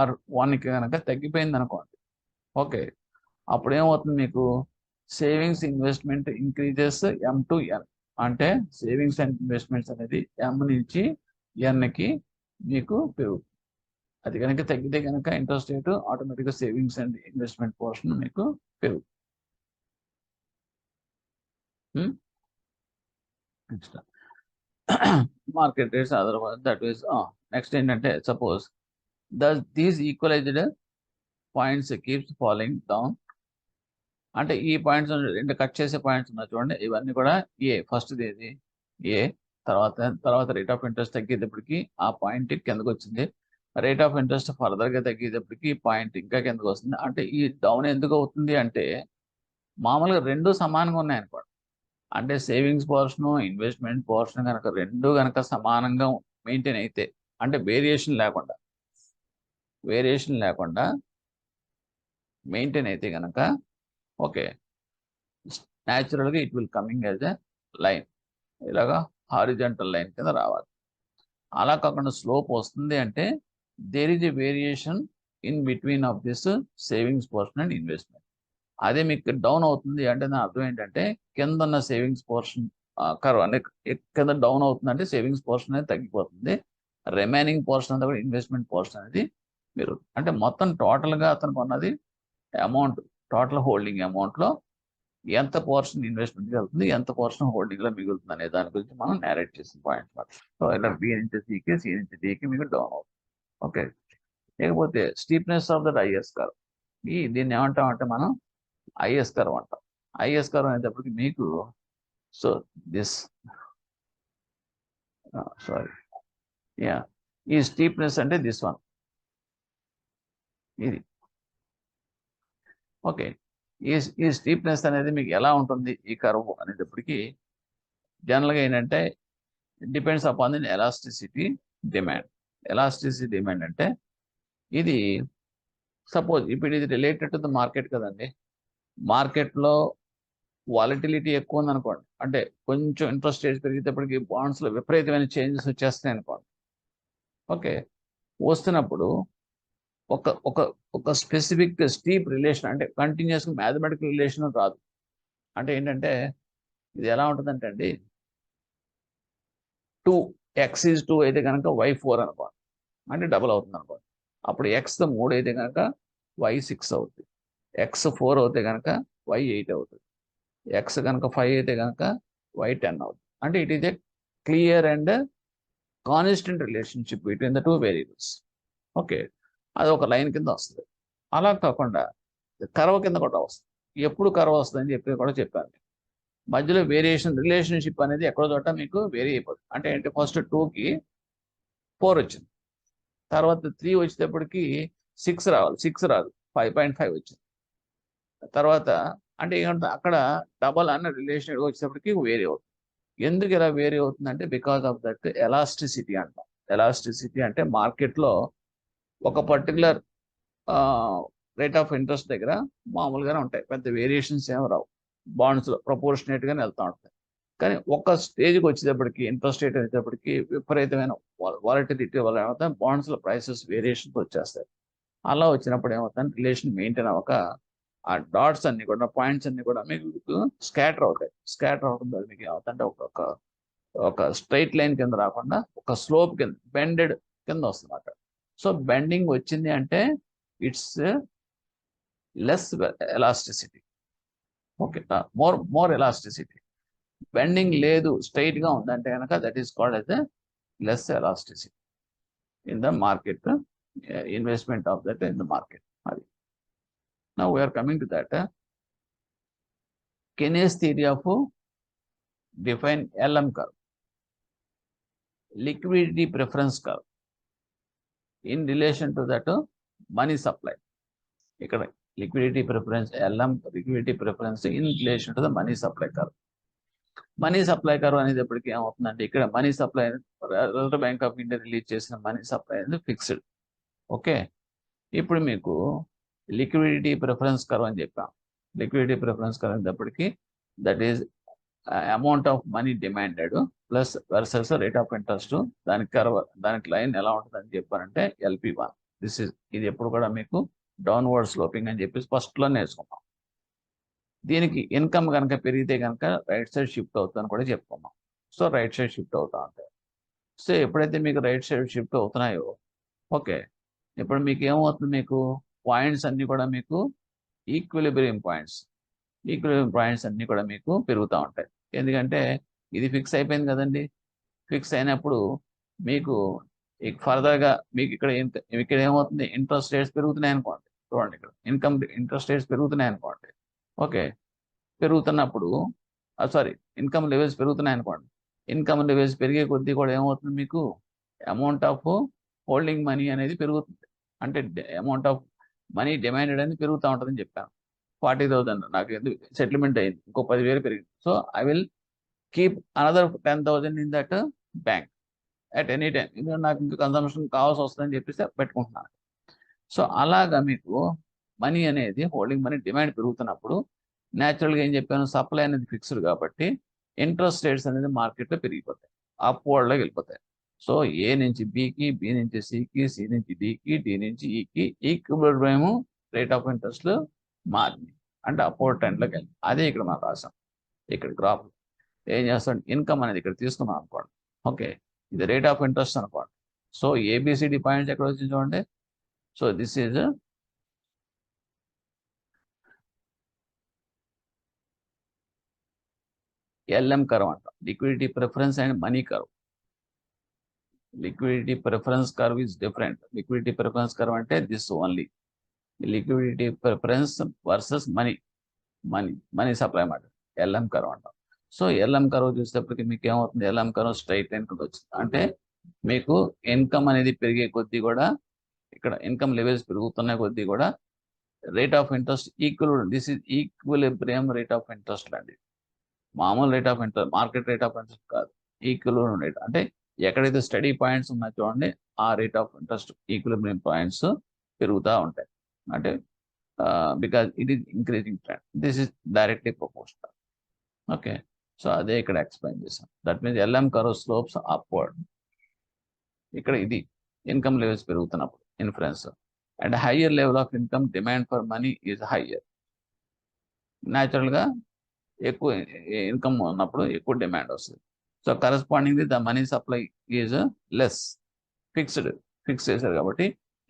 R1కి కనుక తగ్గిపోయింది అనుకోండి. ఓకే, అప్పుడు ఏమవుతుంది, మీకు savings investment increases M to N. అంటే సేవింగ్స్ అండ్ ఇన్వెస్ట్మెంట్స్ అనేది M నుంచి Nకి మీకు పెరుగుతుంది. అది కనుక తగ్గితే కనుక ఇంట్రెస్ట్ రేటు ఆటోమేటిక్గా సేవింగ్స్ అండ్ ఇన్వెస్ట్మెంట్ పోర్షన్ మీకు పెరుగుతుంది. Next market rates otherwise that is next ఏంటంటే, suppose these equalized points keeps following down అంటే ఈ పాయింట్స్ రెండు కట్ చేసే పాయింట్స్ ఉన్నాయి చూడండి, ఇవన్నీ కూడా ఏ ఫస్ట్ ఏది ఏ, తర్వాత రేట్ ఆఫ్ ఇంట్రెస్ట్ తగ్గేటప్పటికి ఆ పాయింట్ కిందకు వచ్చింది, రేట్ ఆఫ్ ఇంట్రెస్ట్ ఫర్దర్ గా తగ్గేటప్పటికి పాయింట్ ఇంకా కిందకు వస్తుంది. అంటే ఈ డౌన్ ఎందుకు అవుతుంది అంటే మామూలుగా రెండు సమానంగా ఉన్నాయి అనుకోండి, అంటే సేవింగ్స్ పోర్షన్ ఇన్వెస్ట్మెంట్ పోర్షన్ కనుక రెండు కనుక సమానంగా మెయింటైన్ అయితే, అంటే వేరియేషన్ లేకుండా మెయింటైన్ అయితే కనుక ఓకే, న్యాచురల్గా it will coming as a line, ఇలాగా హారిజంటల్ లైన్ కింద రావాలి. అలా కాకుండా స్లోప్ వస్తుంది అంటే there is a variation in between of this savings portion and investment. అదే మీకు డౌన్ అవుతుంది అంటే నా అర్థం ఏంటంటే కింద ఉన్న సేవింగ్స్ పోర్షన్ కర్వ్ అంటే కింద డౌన్ అవుతుంది అంటే సేవింగ్స్ పోర్షన్ అనేది తగ్గిపోతుంది, రిమైనింగ్ పోర్షన్ అంతా కూడా ఇన్వెస్ట్మెంట్ పోర్షన్ అనేది మీరు అంటే మొత్తం టోటల్గా అతనికి ఉన్నది అమౌంట్, టోటల్ హోల్డింగ్ అమౌంట్లో ఎంత పోర్షన్ ఇన్వెస్ట్మెంట్కి వెళ్తుంది, ఎంత పోర్షన్ హోల్డింగ్లో మిగులుతుంది అనే దాని గురించి మనం నేరేట్ చేసిన పాయింట్. సో ఇలా బి నుంచి సికి, సి నుంచి డికి మీకు డౌన్ అవుతుంది. ఓకే, లేకపోతే స్టీప్నెస్ ఆఫ్ దట్ ఐఎస్ కర్వ్, దీన్ని ఏమంటామంటే మనం ఐఎస్ కర్వ్ అంటాం. ఐఎస్ కర్వ్ అనేటప్పటికి మీకు సో దిస్ సారీ యా, ఈ స్టీప్నెస్ అంటే దిస్ వన్, ఇది ఓకే. ఈ స్టీప్నెస్ అనేది మీకు ఎలా ఉంటుంది ఈ కర్వ్ అనేటప్పటికి జనరల్గా ఏంటంటే depends upon the elasticity demand. Elasticity demand అంటే ఇది సపోజ్ ఇప్పుడు ఇది రిలేటెడ్ టు ద మార్కెట్ కదండి, మార్కెట్లో వాలటిలిటీ ఎక్కువ ఉంది అనుకోండి, అంటే కొంచెం ఇంట్రెస్ట్ రేట్స్ పెరిగేటప్పటికి బాండ్స్లో విపరీతమైన చేంజెస్ వచ్చేస్తాయి అనుకోండి. ఓకే, వస్తున్నప్పుడు ఒక ఒక ఒక స్పెసిఫిక్ స్టీప్ రిలేషన్ అంటే కంటిన్యూస్ మ్యాథమెటికల్ రిలేషన్ రాదు. అంటే ఏంటంటే ఇది ఎలా ఉంటుందంటే అండి 2x 2 అయితే కనుక y 4 అనుకోండి, అంటే డబుల్ అవుతుంది అనుకోండి. అప్పుడు x 3 అయితే కనుక y 6 అవుతుంది, x 4 అవుతే కనుక y 8 అవుతుంది, x కనుక 5 అయితే కనుక y 10 అవుతుంది. అంటే it is a clear and constant relationship between the two variables. Okay, అది ఒక లైన్ కింద వస్తుంది. అలా కాకుండా కర్వ్ కింద కూడా వస్తుంది. ఎప్పుడు కర్వ్ వస్తుందని చెప్పి కూడా చెప్పాను. మధ్యలో రిలేషన్షిప్ అనేది ఎక్కడో చోట మీకు వేరీ అయిపోతుంది. అంటే ఏంటి, ఫస్ట్ 2కి 4 వచ్చింది, తర్వాత 3 వచ్చేటప్పటికి 6 రావాలి, 6 రాదు, 5.5 వచ్చింది. తర్వాత అంటే ఏమంటే అక్కడ డబల్ అన్న రిలేషన్ వచ్చేటప్పటికి వేరీ అవుతుంది. ఎందుకు ఇలా వేరీ అవుతుందంటే బికాస్ ఆఫ్ దట్ ఎలాస్టిసిటీ అంటాం. ఎలాస్టిసిటీ అంటే మార్కెట్లో ఒక పర్టికులర్ రేట్ ఆఫ్ ఇంట్రెస్ట్ దగ్గర మామూలుగానే ఉంటాయి, పెద్ద వేరియేషన్స్ ఏమి రావు, బాండ్స్లో ప్రపోర్షనేట్గానే వెళ్తూ ఉంటాయి. కానీ ఒక స్టేజ్కి వచ్చేటప్పటికి ఇంట్రెస్ట్ రేట్ వచ్చేటప్పటికి విపరీతమైన వాలటిలిటీ వల్ల ఏమవుతాయి, బాండ్స్లో ప్రైసెస్ వేరియేషన్స్ వచ్చేస్తాయి. అలా వచ్చినప్పుడు ఏమవుతుంది, రిలేషన్ మెయింటైన్ అవ్వక ఆ డాట్స్ అన్ని కూడా పాయింట్స్ అన్ని కూడా మీకు స్కాటర్ అవుతాయి. స్కాటర్ అవుతుంది మీకు ఏమవుతుందంటే ఒక ఒక స్ట్రైట్ లైన్ కింద రాకుండా ఒక స్లోప్ కింద బెండెడ్ కింద వస్తుంది అన్నమాట. సో బెండింగ్ వచ్చింది అంటే it's less elasticity. Okay, more elasticity. Bending లేదు, స్ట్రైట్ గా ఉందంటే కనుక that is called as a less elasticity in the market, investment of that in the market. Now we are coming to that Keynes theory of define LM curve, liquidity preference curve in relation to that money supply. ఇక్కడ liquidity preference LM, liquidity preference in relation to the money supply curve. Money supply curve అనేది ఎప్పటికీ ఏమవుతుందంటే ఇక్కడ money supply reserve bank of India release చేసిన money supply అనేది fixed. Okay, ఇప్పుడు మీకు liquidity preference curve అని చెప్పాం. లిక్విడిటీ ప్రిఫరెన్స్ కర్వ్ అనేటప్పటికి that is amount of money demanded plus versus rate of interest. దానికి లైన్ ఎలా ఉంటుందని చెప్పారంటే LP1. ఇది ఎప్పుడు కూడా మీకు డౌన్వర్డ్ స్లోపింగ్ అని చెప్పి ఫస్ట్లో నేర్చుకున్నాం. దీనికి ఇన్కమ్ కనుక పెరిగితే కనుక రైట్ సైడ్ షిఫ్ట్ అవుతుందని కూడా చెప్పుకున్నాం. సో రైట్ సైడ్ షిఫ్ట్ అవుతా ఉంటాయి. సో ఎప్పుడైతే మీకు రైట్ సైడ్ షిఫ్ట్ అవుతున్నాయో ఓకే, ఇప్పుడు మీకు ఏమవుతుంది, మీకు పాయింట్స్ అన్ని కూడా మీకు ఈక్విలిబ్రియం పాయింట్స్ అన్ని కూడా మీకు పెరుగుతూ ఉంటాయి. ఎందుకంటే ఇది ఫిక్స్ అయిపోయింది కదండి. ఫిక్స్ అయినప్పుడు మీకు ఫర్దర్గా మీకు ఇక్కడ ఏమవుతుంది, ఇంట్రెస్ట్ రేట్స్ పెరుగుతున్నాయి అనుకోండి. చూడండి, ఇక్కడ ఇంట్రెస్ట్ రేట్స్ పెరుగుతున్నాయి అనుకోండి. ఓకే, పెరుగుతున్నప్పుడు సారీ ఇన్కమ్ లెవెల్స్ పెరుగుతున్నాయి అనుకోండి. ఇన్కమ్ లెవెల్స్ పెరిగే కొద్దీ కూడా ఏమవుతుంది, మీకు అమౌంట్ ఆఫ్ హోల్డింగ్ మనీ అనేది పెరుగుతుంది. అంటే అమౌంట్ ఆఫ్ మనీ డిమాండెడ్ అనేది పెరుగుతూ ఉంటుందని చెప్పాను. 40,000 నాకు ఎందుకు సెటిల్మెంట్ అయింది, ఇంకో 10,000 పెరిగింది. So I will keep another 10,000 in that bank at any time. ఎందుకంటే నాకు ఇంకా కన్సంప్షన్ కావాల్సి వస్తుందని చెప్పేసి పెట్టుకుంటున్నాను. సో అలాగా మీకు మనీ అనేది హోల్డింగ్ మనీ డిమాండ్ పెరుగుతున్నప్పుడు న్యాచురల్గా ఏం చెప్పాను, సప్లై అనేది ఫిక్స్డ్ కాబట్టి ఇంట్రెస్ట్ రేట్స్ అనేది మార్కెట్లో పెరిగిపోతాయి, అప్వర్డ్లోకి వెళ్ళిపోతాయి. సో ఏ నుంచి బికి, బి నుంచి సికి, సి నుంచి డికి, డి నుంచి ఈకి ఈక్విలిబ్రియం రేట్ ఆఫ్ ఇంట్రెస్ట్లు మారింది, అంటే అప్వర్డ్ ట్రెండ్లోకి వెళ్ళి. అదే ఇక్కడ మనం రాసాం. ఇక్కడ గ్రాఫ్ ఏం చేస్తాం, ఇన్కమ్ అనేది ఇక్కడ తీసుకున్నాం అనుకోండి. ఓకే, ఇది రేట్ ఆఫ్ ఇంట్రెస్ట్ అనుకోండి. సో ఏబిసిడి పాయింట్స్ ఎక్కడ వచ్చింది చూడండి. So this is LM curve అంటాం, liquidity preference and money curve. Liquidity preference curve is different. Liquidity preference curve అంటే this only liquidity preference versus money, money supply మాట LM curve అంటాం. So LM curve చూసేటప్పటికి మీకు ఏమవుతుంది, LM curve straight line కింద వచ్చింది. అంటే మీకు ఇన్కమ్ అనేది పెరిగే కొద్దీ కూడా, ఇక్కడ ఇన్కమ్ లెవెల్స్ పెరుగుతున్న కొద్దీ కూడా rate of interest equal, this is equilibrium rate of interest అండి. మామూలు rate of interest, market rate of interest కాదు, ఈక్విలిబ్రియం రేట్. అంటే ఎక్కడైతే స్టడీ పాయింట్స్ ఉన్నాయో చూడండి, ఆ rate of interest equilibrium points పెరుగుతూ ఉంటాయి. అంటే because it is increasing trend, this is directly proportional. Okay, so అదే ఇక్కడ ఎక్స్ప్లెయిన్ చేశాను. That means LM curve slopes upward. ఇక్కడ ఇది ఇన్కమ్ లెవెల్స్ పెరుగుతున్నప్పుడు influence, and higher level of income demand for money is higher. న్యాచురల్గా ఎక్కువ income ఉన్నప్పుడు ఎక్కువ డిమాండ్ వస్తుంది. So correspondingly the money supply is less, fix చేశారు కాబట్టి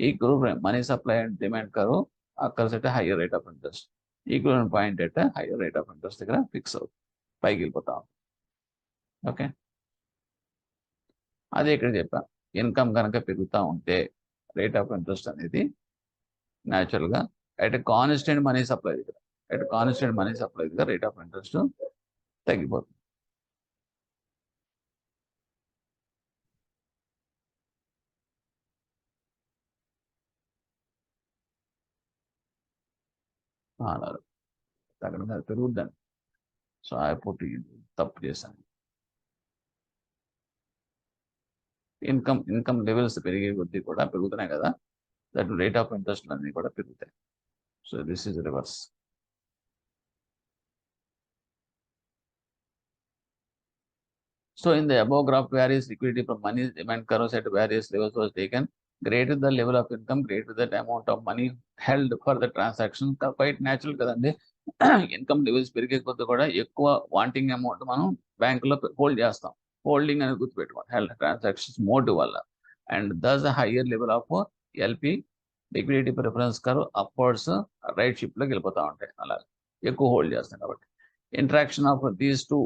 equilibrium money supply and demand curve occurs at higher rate of interest. Equilibrium point at higher rate of interest దగ్గర fix అవుతుంది, పైకి వెళ్ళిపోతాం. ఓకే, అదే ఇక్కడ చెప్పాను. ఇన్కమ్ కనుక పెరుగుతూ ఉంటే రేట్ ఆఫ్ ఇంట్రెస్ట్ అనేది న్యాచురల్గా అట్ కాన్స్టెంట్ మనీ సప్లై దగ్గర, రేట్ ఆఫ్ ఇంట్రెస్ట్ తగ్గిపోతుంది. అలా తగ్గడం పెరుగుద్దండి. సో ఆ పుట్టి తప్పు చేశాను. ఇన్కమ్ లెవెల్స్ పెరిగే కొద్దీ కూడా పెరుగుతున్నాయి కదా, దట్ రేట్ ఆఫ్ ఇంట్రెస్ట్ అన్నీ కూడా పెరుగుతాయి. So this is reverse. So in the above graph, various liquidity from money demand curves at various levels was taken. Greater the level of income, greater the amount of money held for the transaction. Quite natural కదండి. Income levels పెరిగే కొద్ది కూడా ఎక్కువ wanting amount మనం బ్యాంకులో hold చేస్తాం. Holding అనేది గుర్తుపెట్టుకోండి, హెల్డ్ ట్రాన్సాక్షన్స్ మోడ్ వల్ల. And thus higher level of LP liquidity preference curve upwards right షిప్లోకి వెళ్ళిపోతూ ఉంటాయి. అలా ఎక్కువ హోల్డ్ చేస్తాం కాబట్టి interaction of these two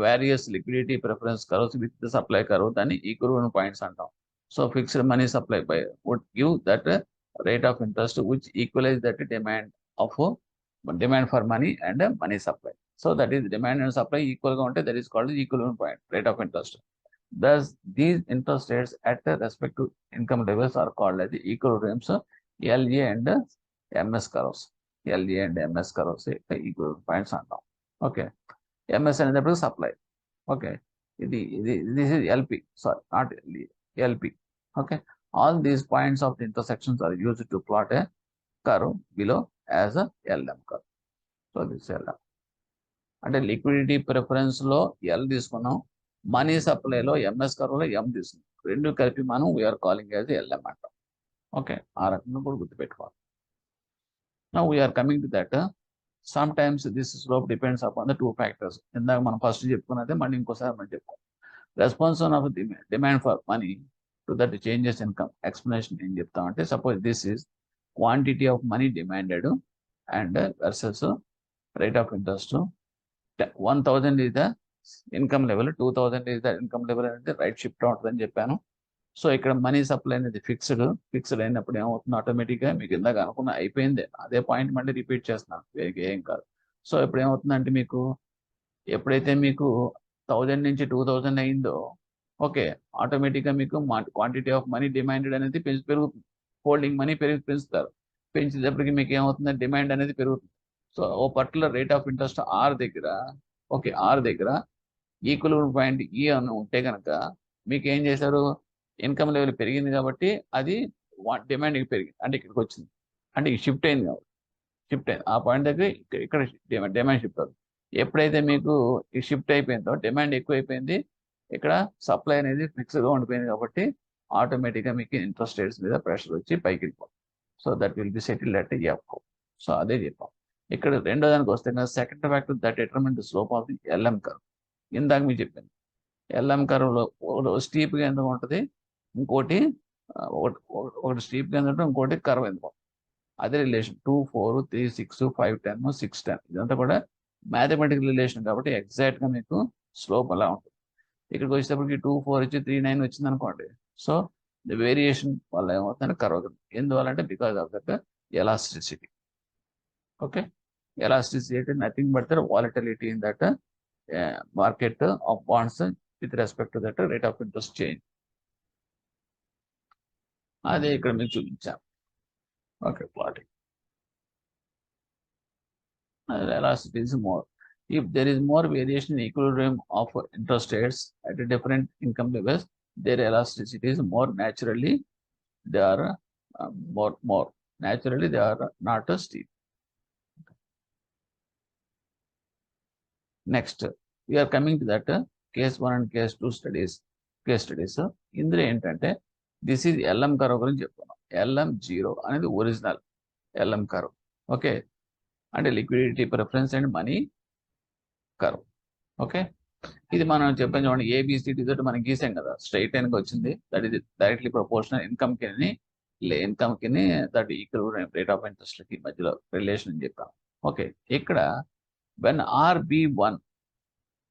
various liquidity preference curves with the supply curve, దాన్ని equilibrium points అంటాం. So fixed money supply by would give that rate of interest which equalize that demand for money and money supply. So that is demand and supply equal గా ఉంటే that is called equilibrium point, rate of interest. Thus these interest rates at the respective income levels are called as the equilibriums, LA and MS curves. LA and MS curves equilibrium points అంటాం. Okay, MS అనేటప్పుడు supply. Okay, this is LP, sorry not LP. Okay, all these points of the intersections are used to plot a curve below as a LM curve. So this LM అంటే liquidity preference లో L తీసుకున్నాం, money సప్లైలో MS curve లో M తీసుకున్నాం, రెండు కలిపి మనం we're calling as LM అంటాం. ఓకే, ఆ రకంగా కూడా గుర్తుపెట్టుకోవాలి. Now we are coming to that. Sometimes this slope depends upon the two factors. ఇందాక మనం ఫస్ట్ చెప్పుకున్నదే మళ్ళీ ఇంకోసారి మనం చెప్పుకోవాలి. Response of demand for money to that changes income. Explanation ఏం చెప్తామంటే, suppose this is quantity of money demanded and versus rate of interest. 1,000 is the income level, 2,000 is the income level అనేది right shift ఉంటుందని చెప్పాను. So ఇక్కడ money supply అనేది fixed అయినప్పుడు ఏమవుతుంది, ఆటోమేటిక్గా మీకు ఇందాక అనుకున్న అయిపోయిందే, అదే పాయింట్ మళ్ళీ రిపీట్ చేస్తున్నాను, ఏం కాదు. సో ఇప్పుడు ఏమవుతుందంటే మీకు ఎప్పుడైతే మీకు 1000 నుంచి 2000 అయిందో ఓకే, ఆటోమేటిక్గా మీకు క్వాంటిటీ ఆఫ్ మనీ డిమాండెడ్ అనేది పెరుగుతుంది. హోల్డింగ్ మనీ పెంచుతారు. పెంచేటప్పటికి మీకు ఏమవుతుంది, డిమాండ్ అనేది పెరుగుతుంది. సో ఓ particular rate of interest r దగ్గర, ఓకే, ఆర్ దగ్గర ఈక్వల్ పాయింట్ ఈ అని ఉంటే కనుక మీకు ఏం చేశారు, ఇన్కమ్ లెవెల్ పెరిగింది కాబట్టి అది డిమాండ్ పెరిగింది, అంటే ఇక్కడికి వచ్చింది, అంటే షిఫ్ట్ అయింది కాబట్టి షిఫ్ట్ అయింది ఆ పాయింట్ దగ్గర ఇక్కడ డిమాండ్ షిఫ్ట్ అవుతుంది. ఎప్పుడైతే మీకు ఈ షిఫ్ట్ అయిపోయిందో డిమాండ్ ఎక్కువ అయిపోయింది, ఇక్కడ సప్లై అనేది ఫిక్స్డ్గా ఉండిపోయింది కాబట్టి ఆటోమేటిక్గా మీకు ఇంట్రెస్ట్ రేట్స్ మీద ప్రెషర్ వచ్చి పైకి వెళ్ళిపోతుంది. So that will be settled at F. So అదే చెప్పాం. ఇక్కడ రెండో దానికి వస్తే second factor that determine the slope of the LM curve. ఇందాక మీకు చెప్పింది ఎల్ఎం కర్వ్లో స్టీప్గా ఎందుకు ఉంటుంది, ఇంకోటి ఒకటి స్టీప్గా ఎందుకు ఉంటుంది, ఇంకోటి కర్వ్ ఎందుకు ఉంటుంది. అదే రిలేషన్ 2, 4, 3, 6, 5, 10, 6, 10 ఇదంతా కూడా మ్యాథమెటికల్ రిలేషన్ కాబట్టి ఎగ్జాక్ట్గా మీకు స్లోప్ అలా ఉంటుంది. ఇక్కడికి వచ్చేటప్పటికి 2, 4 వచ్చి 3, 9 వచ్చింది అనుకోండి. సో ది వేరియేషన్ వల్ల ఏమవుతుందంటే కర్వ్ అవుతుంది. ఎందువల్ల అంటే because of that elasticity. Okay, elasticity nothing but the volatility in that market of wands with respect to that rate of interest change. అదే ఇక్కడ మీకు చూపించాను. Okay, plotting elasticity is more. If there is more variation in equilibrium of interest rates at a different income levels, their elasticity is more naturally. They are more naturally they are not as steep. Next, we are coming to that case 1 and case 2 studies. Case studies. ఇందులో ఏంటంటే this is LM curve గురించి చెప్తున్నాం. LM0 అనేది original LM curve. Okay, అంటే liquidity preference and money curve. Okay, ఇది మనం చెప్పాం చూడండి, ఏబిసిడి తోటి మనం గీసాం కదా, స్ట్రైట్ లైన్ గా వచ్చింది. That is directly proportional income కి that equal rate of interest కి మధ్యలో రిలేషన్ అని చెప్పాం. ఓకే, ఇక్కడ when RB1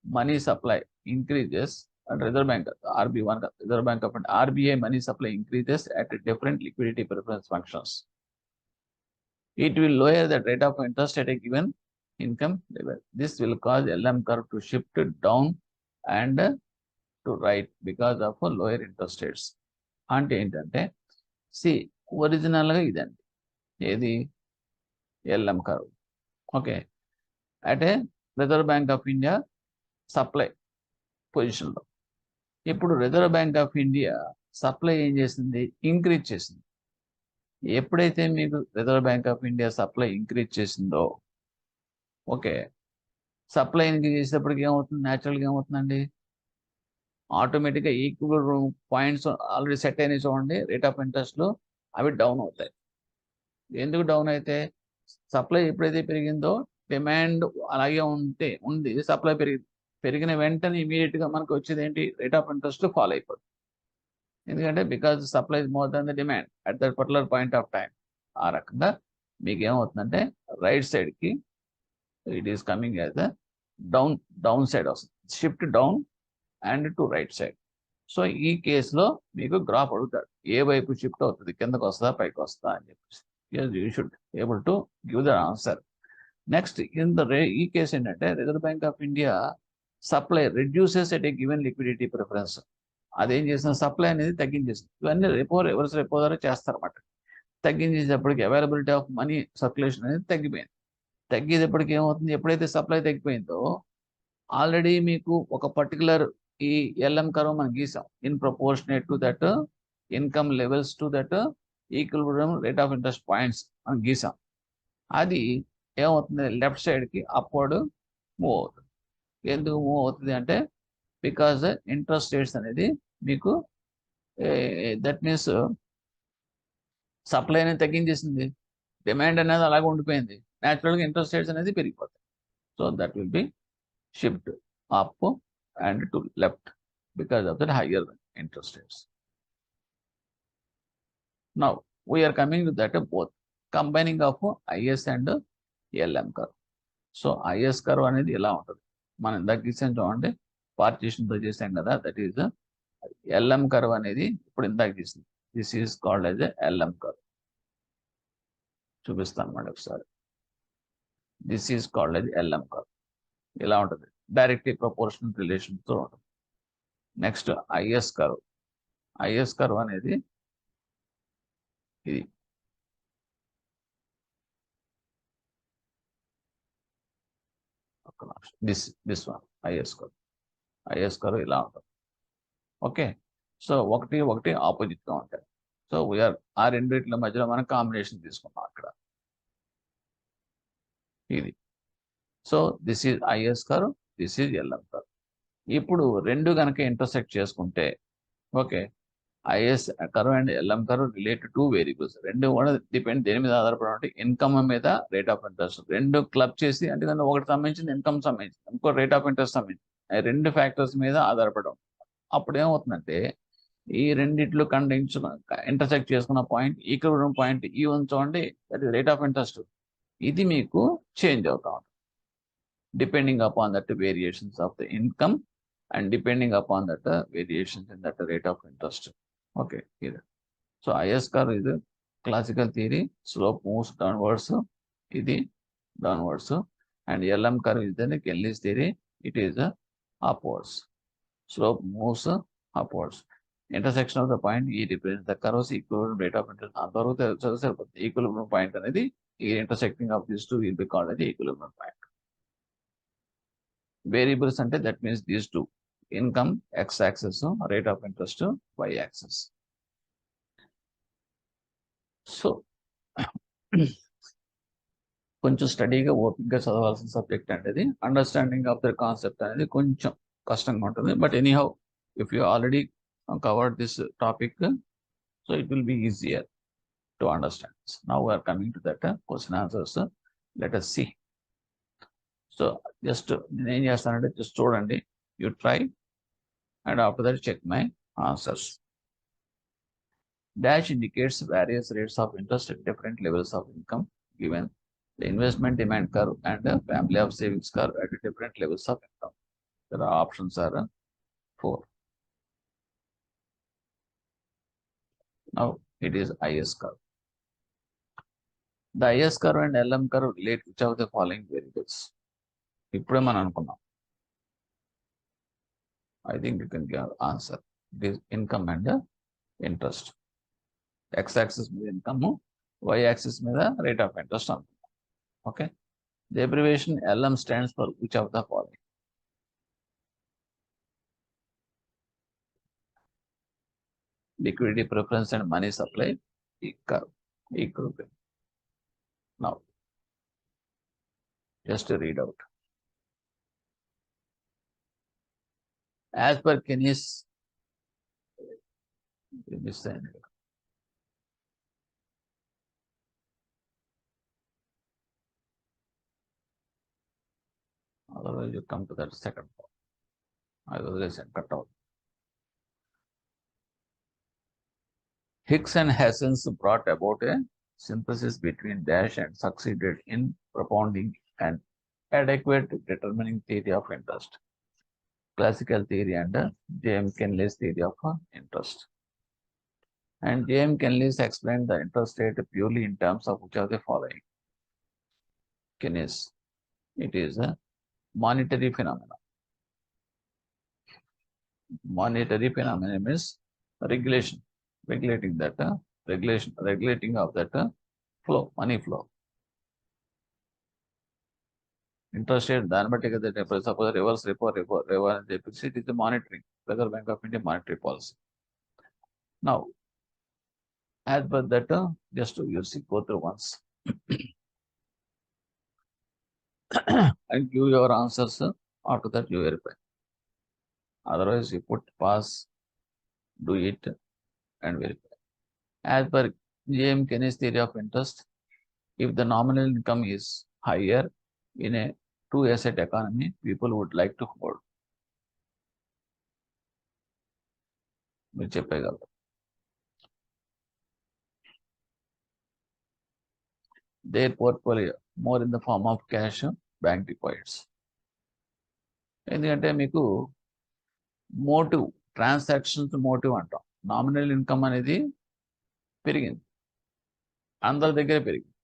money supply increases and reserve bank RB1 reserve bank of RBI money supply increases at different liquidity preference functions, it will lower the rate of interest at a given income level. This will cause LM curve to shift down and to right because of lower interest rates. అంటే ఏంటంటే ఒరిజినల్గా ఇదండి, ఏది LM curve. Okay, అంటే reserve bank of India supply పొజిషన్లో. ఇప్పుడు reserve bank of India supply ఏం చేసింది, ఇంక్రీజ్ చేసింది. ఎప్పుడైతే మీకు reserve bank of India supply increase చేసిందో, ఓకే, సప్లై ఇంక్రీజ్ చేసేటప్పటికి ఏమవుతుంది, న్యాచురల్గా ఏమవుతుందండి, ఆటోమేటిక్గా ఈక్వల్ పాయింట్స్ ఆల్రెడీ సెట్ అయినాయి చూడండి రేట్ ఆఫ్ ఇంట్రెస్ట్లో, అవి డౌన్ అవుతాయి. ఎందుకు డౌన్ అయితే, సప్లై ఎప్పుడైతే పెరిగిందో డిమాండ్ అలాగే ఉంది, సప్లై పెరిగిన వెంటనే ఇమీడియట్గా మనకు వచ్చేది ఏంటి, రేట్ ఆఫ్ ఇంట్రెస్ట్ ఫాలో అయిపోతుంది. ఎందుకంటే because supply is more than the demand at that particular point of time. ఆ రకంగా మీకు ఏమవుతుందంటే రైట్ సైడ్కి it is coming as the down side వస్తుంది, shift down and to right side. So ఈ కేసులో మీకు గ్రాఫ్ అడుగుతాడు, ఏ వైపు షిఫ్ట్ అవుతుంది, కిందకు వస్తుందా పైకి వస్తుందా అని చెప్పేసి. You should able to give the answer. Next ఈ కేసు ఏంటంటే reserve bank of India supply reduces at a given liquidity preference. అదేం చేసిన, సప్లై అనేది తగ్గించేసింది. ఇవన్నీ రివర్స్ రెపో ద్వారా చేస్తారన్నమాట. తగ్గించేటప్పటికి అవైలబిలిటీ ఆఫ్ మనీ సర్క్యులేషన్ అనేది తగ్గిపోయింది. తగ్గేటప్పటికి ఏమవుతుంది, ఎప్పుడైతే సప్లై తగ్గిపోయిందో ఆల్రెడీ మీకు ఒక పర్టికులర్ ఈ ఎల్ఎం కర్వ్ మనం గీసాం, in proportionate to that income levels to that equal rate of interest points మనం గీసాం. అది ఏమవుతుంది, లెఫ్ట్ సైడ్కి అప్వర్డ్ మూవ్ అవుతుంది. ఎందుకు మూవ్ అవుతుంది అంటే బికాజ్ ఇంట్రెస్ట్ రేట్స్ అనేది మీకు దట్ మీన్స్ సప్లై అనేది తగ్గించేసింది, డిమాండ్ అనేది అలాగే ఉండిపోయింది, న్యాచురల్గా ఇంట్రెస్ట్ రేట్స్ అనేది పెరిగిపోతాయి. So that will be shift up and to left because of that higher interest rates. Now we are coming to that both combining of IS and LM curve. So IS curve అనేది ఎలా ఉంటుంది, మనం ఇందాక గీసాం చూడండి, పార్టీషన్తో చేసాం కదా, that is LM curve అనేది ఇప్పుడు ఇందాక గీసింది. This is called as LM curve. చూపిస్తాను అన్నమాట ఒకసారి. దిస్ ఈజ్ కాల్డ్ అది ఎల్ఎం కర్వ్. ఇలా ఉంటుంది, డైరెక్ట్లీ ప్రపోర్షనల్ రిలేషన్తో ఉంటుంది. Next IS curve. IS curve అనేది ఇది. This one IS curve. IS curve ఇలా ఉంటుంది. ఓకే, సో ఒకటి ఒకటి ఆపోజిట్గా ఉంటాయి. సో వీఆర్ ఆ రెండింటిల మధ్యలో మనం కాంబినేషన్ తీసుకున్నాం అక్కడ, ఇది. So this is is curve, this is LM curve. ఇప్పుడు రెండు కనుక ఇంటర్సెక్ట్ చేసుకుంటే, okay, is curve and LM curve related to variables. రెండు కూడా డిపెండ్ దేని మీద ఆధారపడి ఉంటే, ఇన్కమ్ మీద రేట్ ఆఫ్ ఇంట్రెస్ట్. రెండు క్లబ్ చేసి, అంటే ఒకటి సంబంధించింది ఇన్కమ్ సంబంధించింది, ఇంకో రేట్ ఆఫ్ ఇంట్రెస్ట్ సంబంధించింది, రెండు ఫ్యాక్టర్స్ మీద ఆధారపడడం. అప్పుడు ఏమవుతుందంటే, ఈ రెండిట్లు ఇంటర్సెక్ట్ చేసుకున్న పాయింట్, ఈక్విలిబ్రియం పాయింట్ ఈ ఉంచండి, that is rate of interest. ఇది మీకు చేంజ్ అవుతా ఉంటుంది depending upon that variations of the income and depending upon that variations in that rate of interest. Okay, here. So IS curve is a classical theory. Slope moves downwards, ఇది downwards, and LM curve is the Kelly's theory. It is upwards. Slope moves upwards. Intersection of the point E represents the curve's equivalent rate of interest. అంతవరకు equilibrium point అనేది ఈ intersecting of these two will be called as the equilibrium point. Variables అంటే that means these two, income X axis, rate of interest Y axis. So కొంచెం స్టడీగా ఓపిక్గా చదవాల్సిన subject అనేది. Understanding of the concept అనేది కొంచెం కష్టంగా ఉంటుంది, but anyhow if you already covered this topic, so it will be easier to understand. Now we are coming to that question answers. Let us see. So just నేనేం చేస్తానంటే, just చూడండి, you try, and after that check my answers. Dash indicates various rates of interest at different levels of income given the investment demand curve and the family of savings curve at different levels of income. There are options are 4. Now it is IS curve. The IS curve and LM curve relate which of the following variables? ఇప్పుడే మనం అనుకున్నాం. I think you can give answer. It is income and interest. X-axis మీద income, Y-axis మీద rate of interest అనుకుంటాం. Okay, the abbreviation LM stands for which of the following? Liquidity preference and money supply curve, equilibrium. Now just to read out. As per Keynes, otherwise you come to that second part. Otherwise cut out. Hicks and Hassens brought about a synthesis between Dash and succeeded in propounding an adequate determining theory of interest, classical theory, and J.M. Kenley's theory of interest. And J.M. Kenley explained the interest rate purely in terms of which of the following? Keynes, it is a monetary phenomenon. Monetary phenomenon means regulation, regulating that regulating of that flow, money flow. Interest rate దాన్ని బట్టి కదా, suppose reverse repo అని చెప్పేసి, it is the monitoring, Reserve Bank of India monetary policy. Now as per that, just to you see, go through once and give your answers. After that you verify. Otherwise you put pass, do it and verify. As per J.M. Kenley's theory of interest, if the nominal income is higher in a two asset economy, people would like to hold. మీరు చెప్పగలరు. Their portfolio more in the form of cash, bank deposits. ఎందుకంటే మీకు motive, transactions motive అంటాం. Nominal income అనేది పెరిగింది, అందరి దగ్గర పెరిగింది,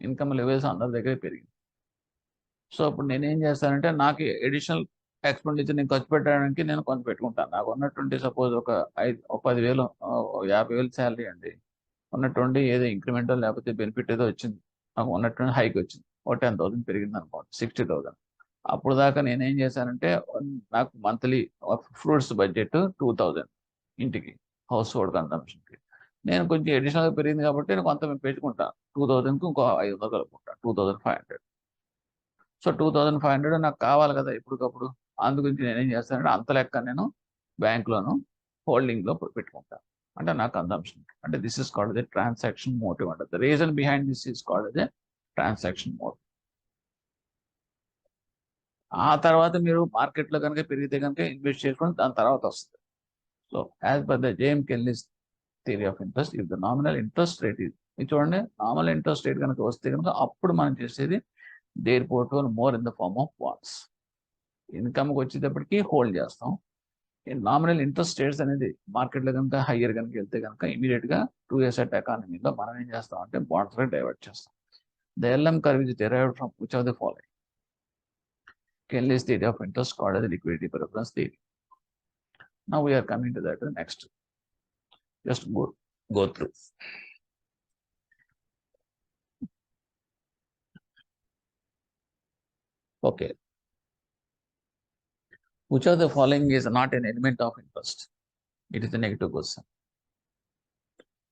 ఇన్కమ్ లెవెల్స్ అందరి దగ్గర పెరిగింది. సో ఇప్పుడు నేనేం చేస్తానంటే నాకు అడిషనల్ ఎక్స్పెండిచర్ నేను ఖర్చు పెట్టడానికి నేను కొంత పెట్టుకుంటాను. నాకు ఉన్నటువంటి సపోజ్ ఒక 10,000 50,000 శాలరీ అండి. ఉన్నటువంటి ఏదో ఇంక్రిమెంటల్ లేకపోతే బెనిఫిట్ ఏదో వచ్చింది, నాకు ఉన్నటువంటి హైక్ వచ్చింది, ఒక 10,000 పెరిగింది అనుకోండి, 60,000. అప్పుడు దాకా నేనేం చేశానంటే నాకు మంత్లీ ఫ్రూట్స్ బడ్జెట్ 2,000 ఇంటికి, హౌస్ హోల్డ్ కన్సంప్షన్కి. నేను కొంచెం అడిషనల్గా పెరిగింది కాబట్టి నేను కొంత పెంచుకుంటాను. 2,000కి ఇంకో 500 కలుపుకుంటాను, 2,500. సో 2,500 నాకు కావాలి కదా ఇప్పటికప్పుడు. అందుగురించి నేనేం చేస్తానంటే అంత లెక్క నేను బ్యాంక్లోను హోల్డింగ్లో పెట్టుకుంటాను. అంటే నా కన్సంప్షన్. అంటే this is called the transaction motive అంటే the reason behind this is called the transaction motive. ఆ తర్వాత మీరు మార్కెట్లో కనుక పెరిగితే కనుక ఇన్వెస్ట్ చేసుకొని దాని తర్వాత వస్తుంది. So as per the JM Keynes theory of interest, if the nominal interest rate ఇది చూడండి, నామినల్ ఇంట్రెస్ట్ రేట్ కనుక వస్తే కనుక అప్పుడు మనం చేసేది their portfolio more in the form of bonds. ఇన్కమ్కి వచ్చేటప్పటికి హోల్డ్ చేస్తాం. నామినల్ ఇంట్రెస్ట్ రేట్స్ అనేది మార్కెట్లో కనుక హయ్యర్ కనుక వెళ్తే కనుక ఇమీడియట్గా 2 అసెట్ ఎకానమీలో మనం ఏం చేస్తాం అంటే బాండ్స్ డైవర్ట్ చేస్తాం. The LM curve is derived from which of the following? Kelly's theory of interest called as the liquidity preference theory. Now we are coming to that next. Just go through. Okay. Which of the following is not an element of interest? It is a negative question.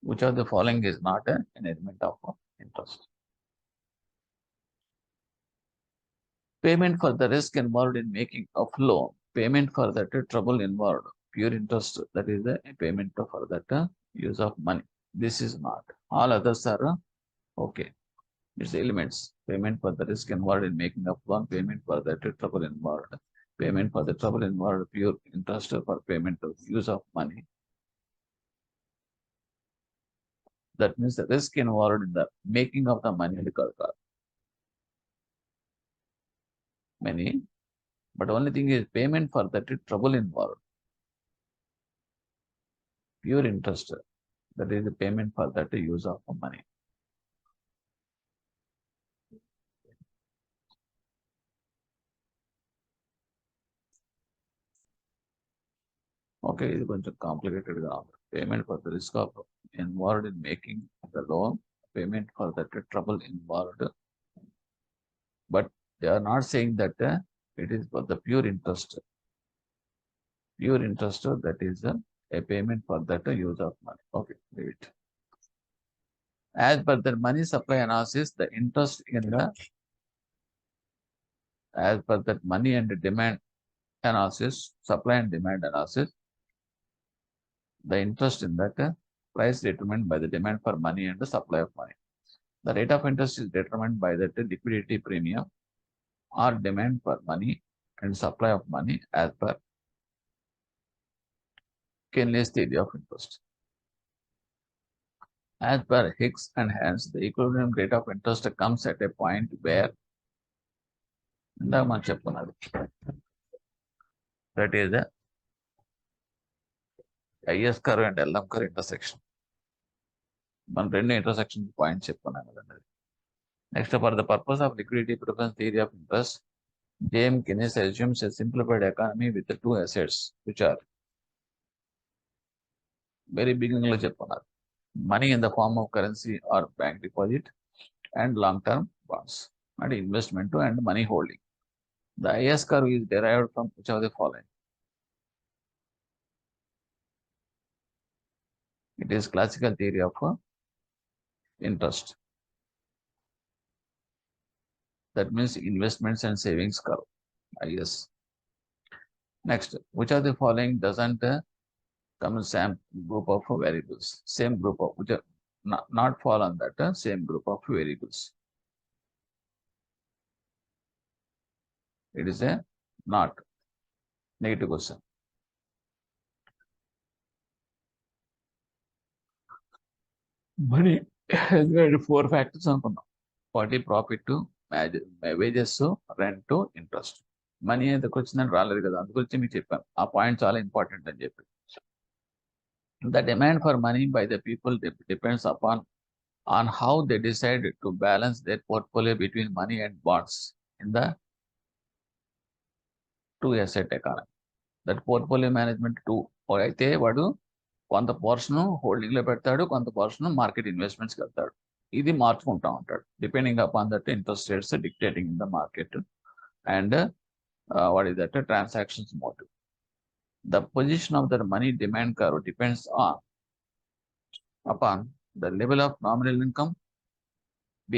Which of the following is not an element of interest? Payment for the risk involved in making of loan. Payment for that trouble involved. Pure interest, that is the payment for that use of money. This is not. All others are okay. It's elements. Payment for the risk involved in making of loan. Payment for that trouble involved. Payment for the trouble involved. Pure interest for payment of use of money. That means the risk involved in the making of the money. Many. But only thing is payment for that trouble involved. Pure interest. That is the payment for that use of money. Okay, ఇది కొంచెం complicated గా ఉంది. Payment for the risk of involved in making the loan, payment for that trouble involved, but they are not saying that it is for the pure interest. Pure interest, that is a payment for that use of money. Okay, leave it. As per the money supply analysis, the interest in the, as per that money and demand analysis, supply and demand analysis, the interest in that price determined by the demand for money and the supply of money. The rate of interest is determined by the liquidity premium or demand for money and supply of money as per Kenley's theory of interest. As per Hicks and Hans, the equilibrium rate of interest comes at a point where that is the Ieifs curve and LM curve intersection. మనం రెండు intersection points చెప్పుకున్నాం కదండి. Next, for the purpose of liquidity preference theory of interest, J.M. Keynes assumes a simplified economy with the two assets, which are very beginning లో చెప్పుకున్నారు. Money in the form of currency or bank deposit and long-term bonds, and investment and money holding. The Ieifs curve is derived from which of the following? It is classical theory of interest. That means investments and savings curve. Yes. Next, which of the following doesn't come in same group of variables? Same group of, which are not fall on that same group of variables. It is a not. Negative question. Money has got 4 factors అనుకున్నాం. వాటి profit, wages, rent, interest. Money ఎందుకు వచ్చిందని రాలేదు కదా, అందుగురించి మీకు చెప్పాను. ఆ పాయింట్ చాలా ఇంపార్టెంట్ అని చెప్పి. The demand for money by the people depends upon on how they decide to balance their portfolio between money and bonds in the to asset economy. That portfolio management two అయితే వాడు కొంత portion holding లో పెడతాడు, కొంత portion market investments వెళ్తాడు. ఇది మార్చుకుంటా ఉంటాడు depending upon that interest rates dictating in the market and what is that transactions motive. The position of the money demand curve depends upon the level of nominal income, B,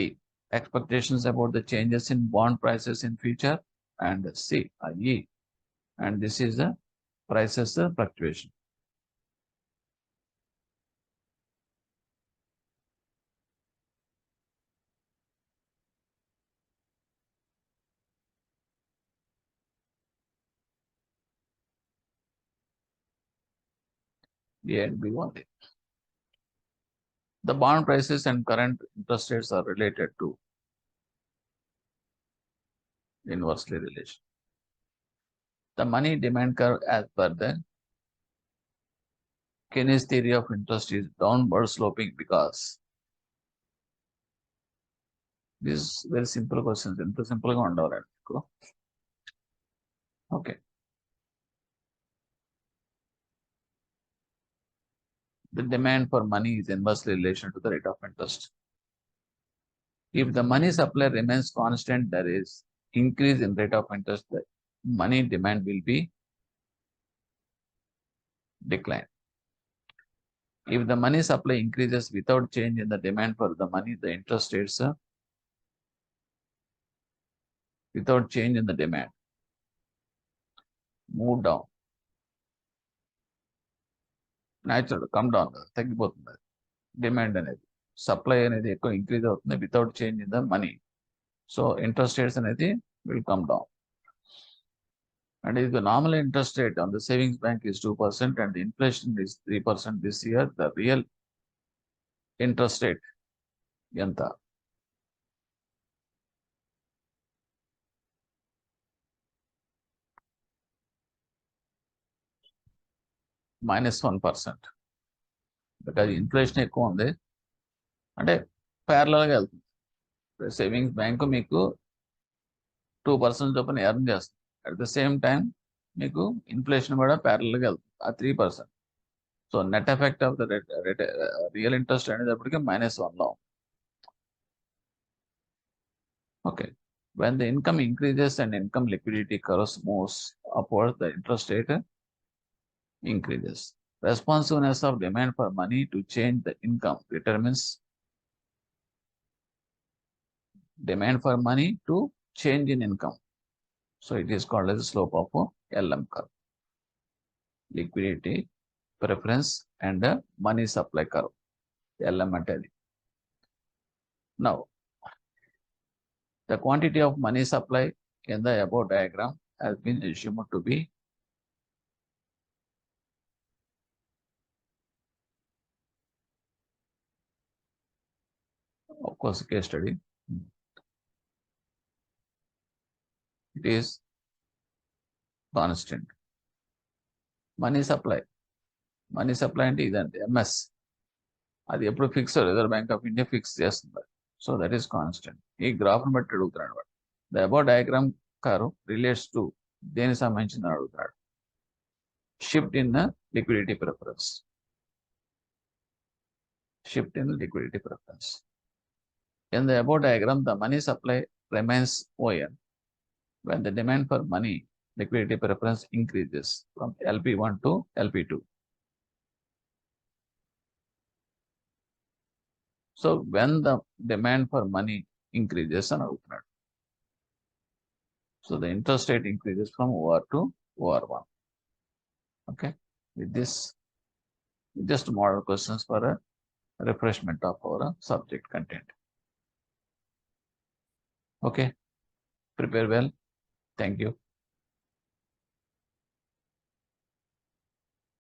expectations about the changes in bond prices in future, and C, E, and this is the prices fluctuation. A and B only. The bond prices and current interest rates are related to inversely relation. The money demand curve as per the Keynes theory of interest is downward sloping because this very simple questions. ఎంత simple గా ఉండవాలండి మీకు. Okay. The demand for money is inversely relation to the rate of interest. If the money supply remains constant, there is increase in rate of interest, the money demand will be decline. If the money supply increases without change in the demand for the money, the interest rates without change in the demand move down. Natural come down, తగ్గిపోతుంది demand అనేది. Supply అనేది ఎక్కువ increase అవుతుంది without change in the money. So interest rates అనేది will come down. And if the nominal interest rate on the savings bank is 2% and the inflation is 3% this year, the real interest rate ఎంత? -1%. Because inflation ఎక్కువ ఉంది అంటే ప్యారలల్గా వెళ్తుంది. Savings bank మీకు 2% చొప్పున earn చేస్తుంది. అట్ ద సేమ్ టైం మీకు ఇన్ఫ్లేషన్ కూడా ప్యారలల్గా వెళ్తుంది ఆ 3%. So net effect of the real interest అనేటప్పటికి -1లో. Okay. When the income increases and income liquidity curves moves upward, the interest rate increases. Responsiveness of demand for money to change the income determines demand for money to change in income. So it is called as the slope of LM curve. Liquidity, preference, and the money supply curve. LM అంటే అది. Now, the quantity of money supply in the above diagram has been assumed to be of course case study. It is constant. Money supply అంటే ఇదండి MS. అది ఎప్పుడు fix reserve bank of India fix చేస్తుంది. So that is constant. ఈ గ్రాఫ్ను బట్టి అడుగుతున్నాడు వాడు. The above diagram curve relates to దేనికి సంబంధించింది అడుగుతున్నాడు. Shift in liquidity preference. Shift in liquidity preference. In the above diagram, the money supply remains ON when the demand for money liquidity preference increases from LP1 to LP2. So when the demand for money increases, so the interest rate increases from OR to OR1. Okay, with this, just model questions for a refreshment of our subject content. Okay, prepare well. Thank you.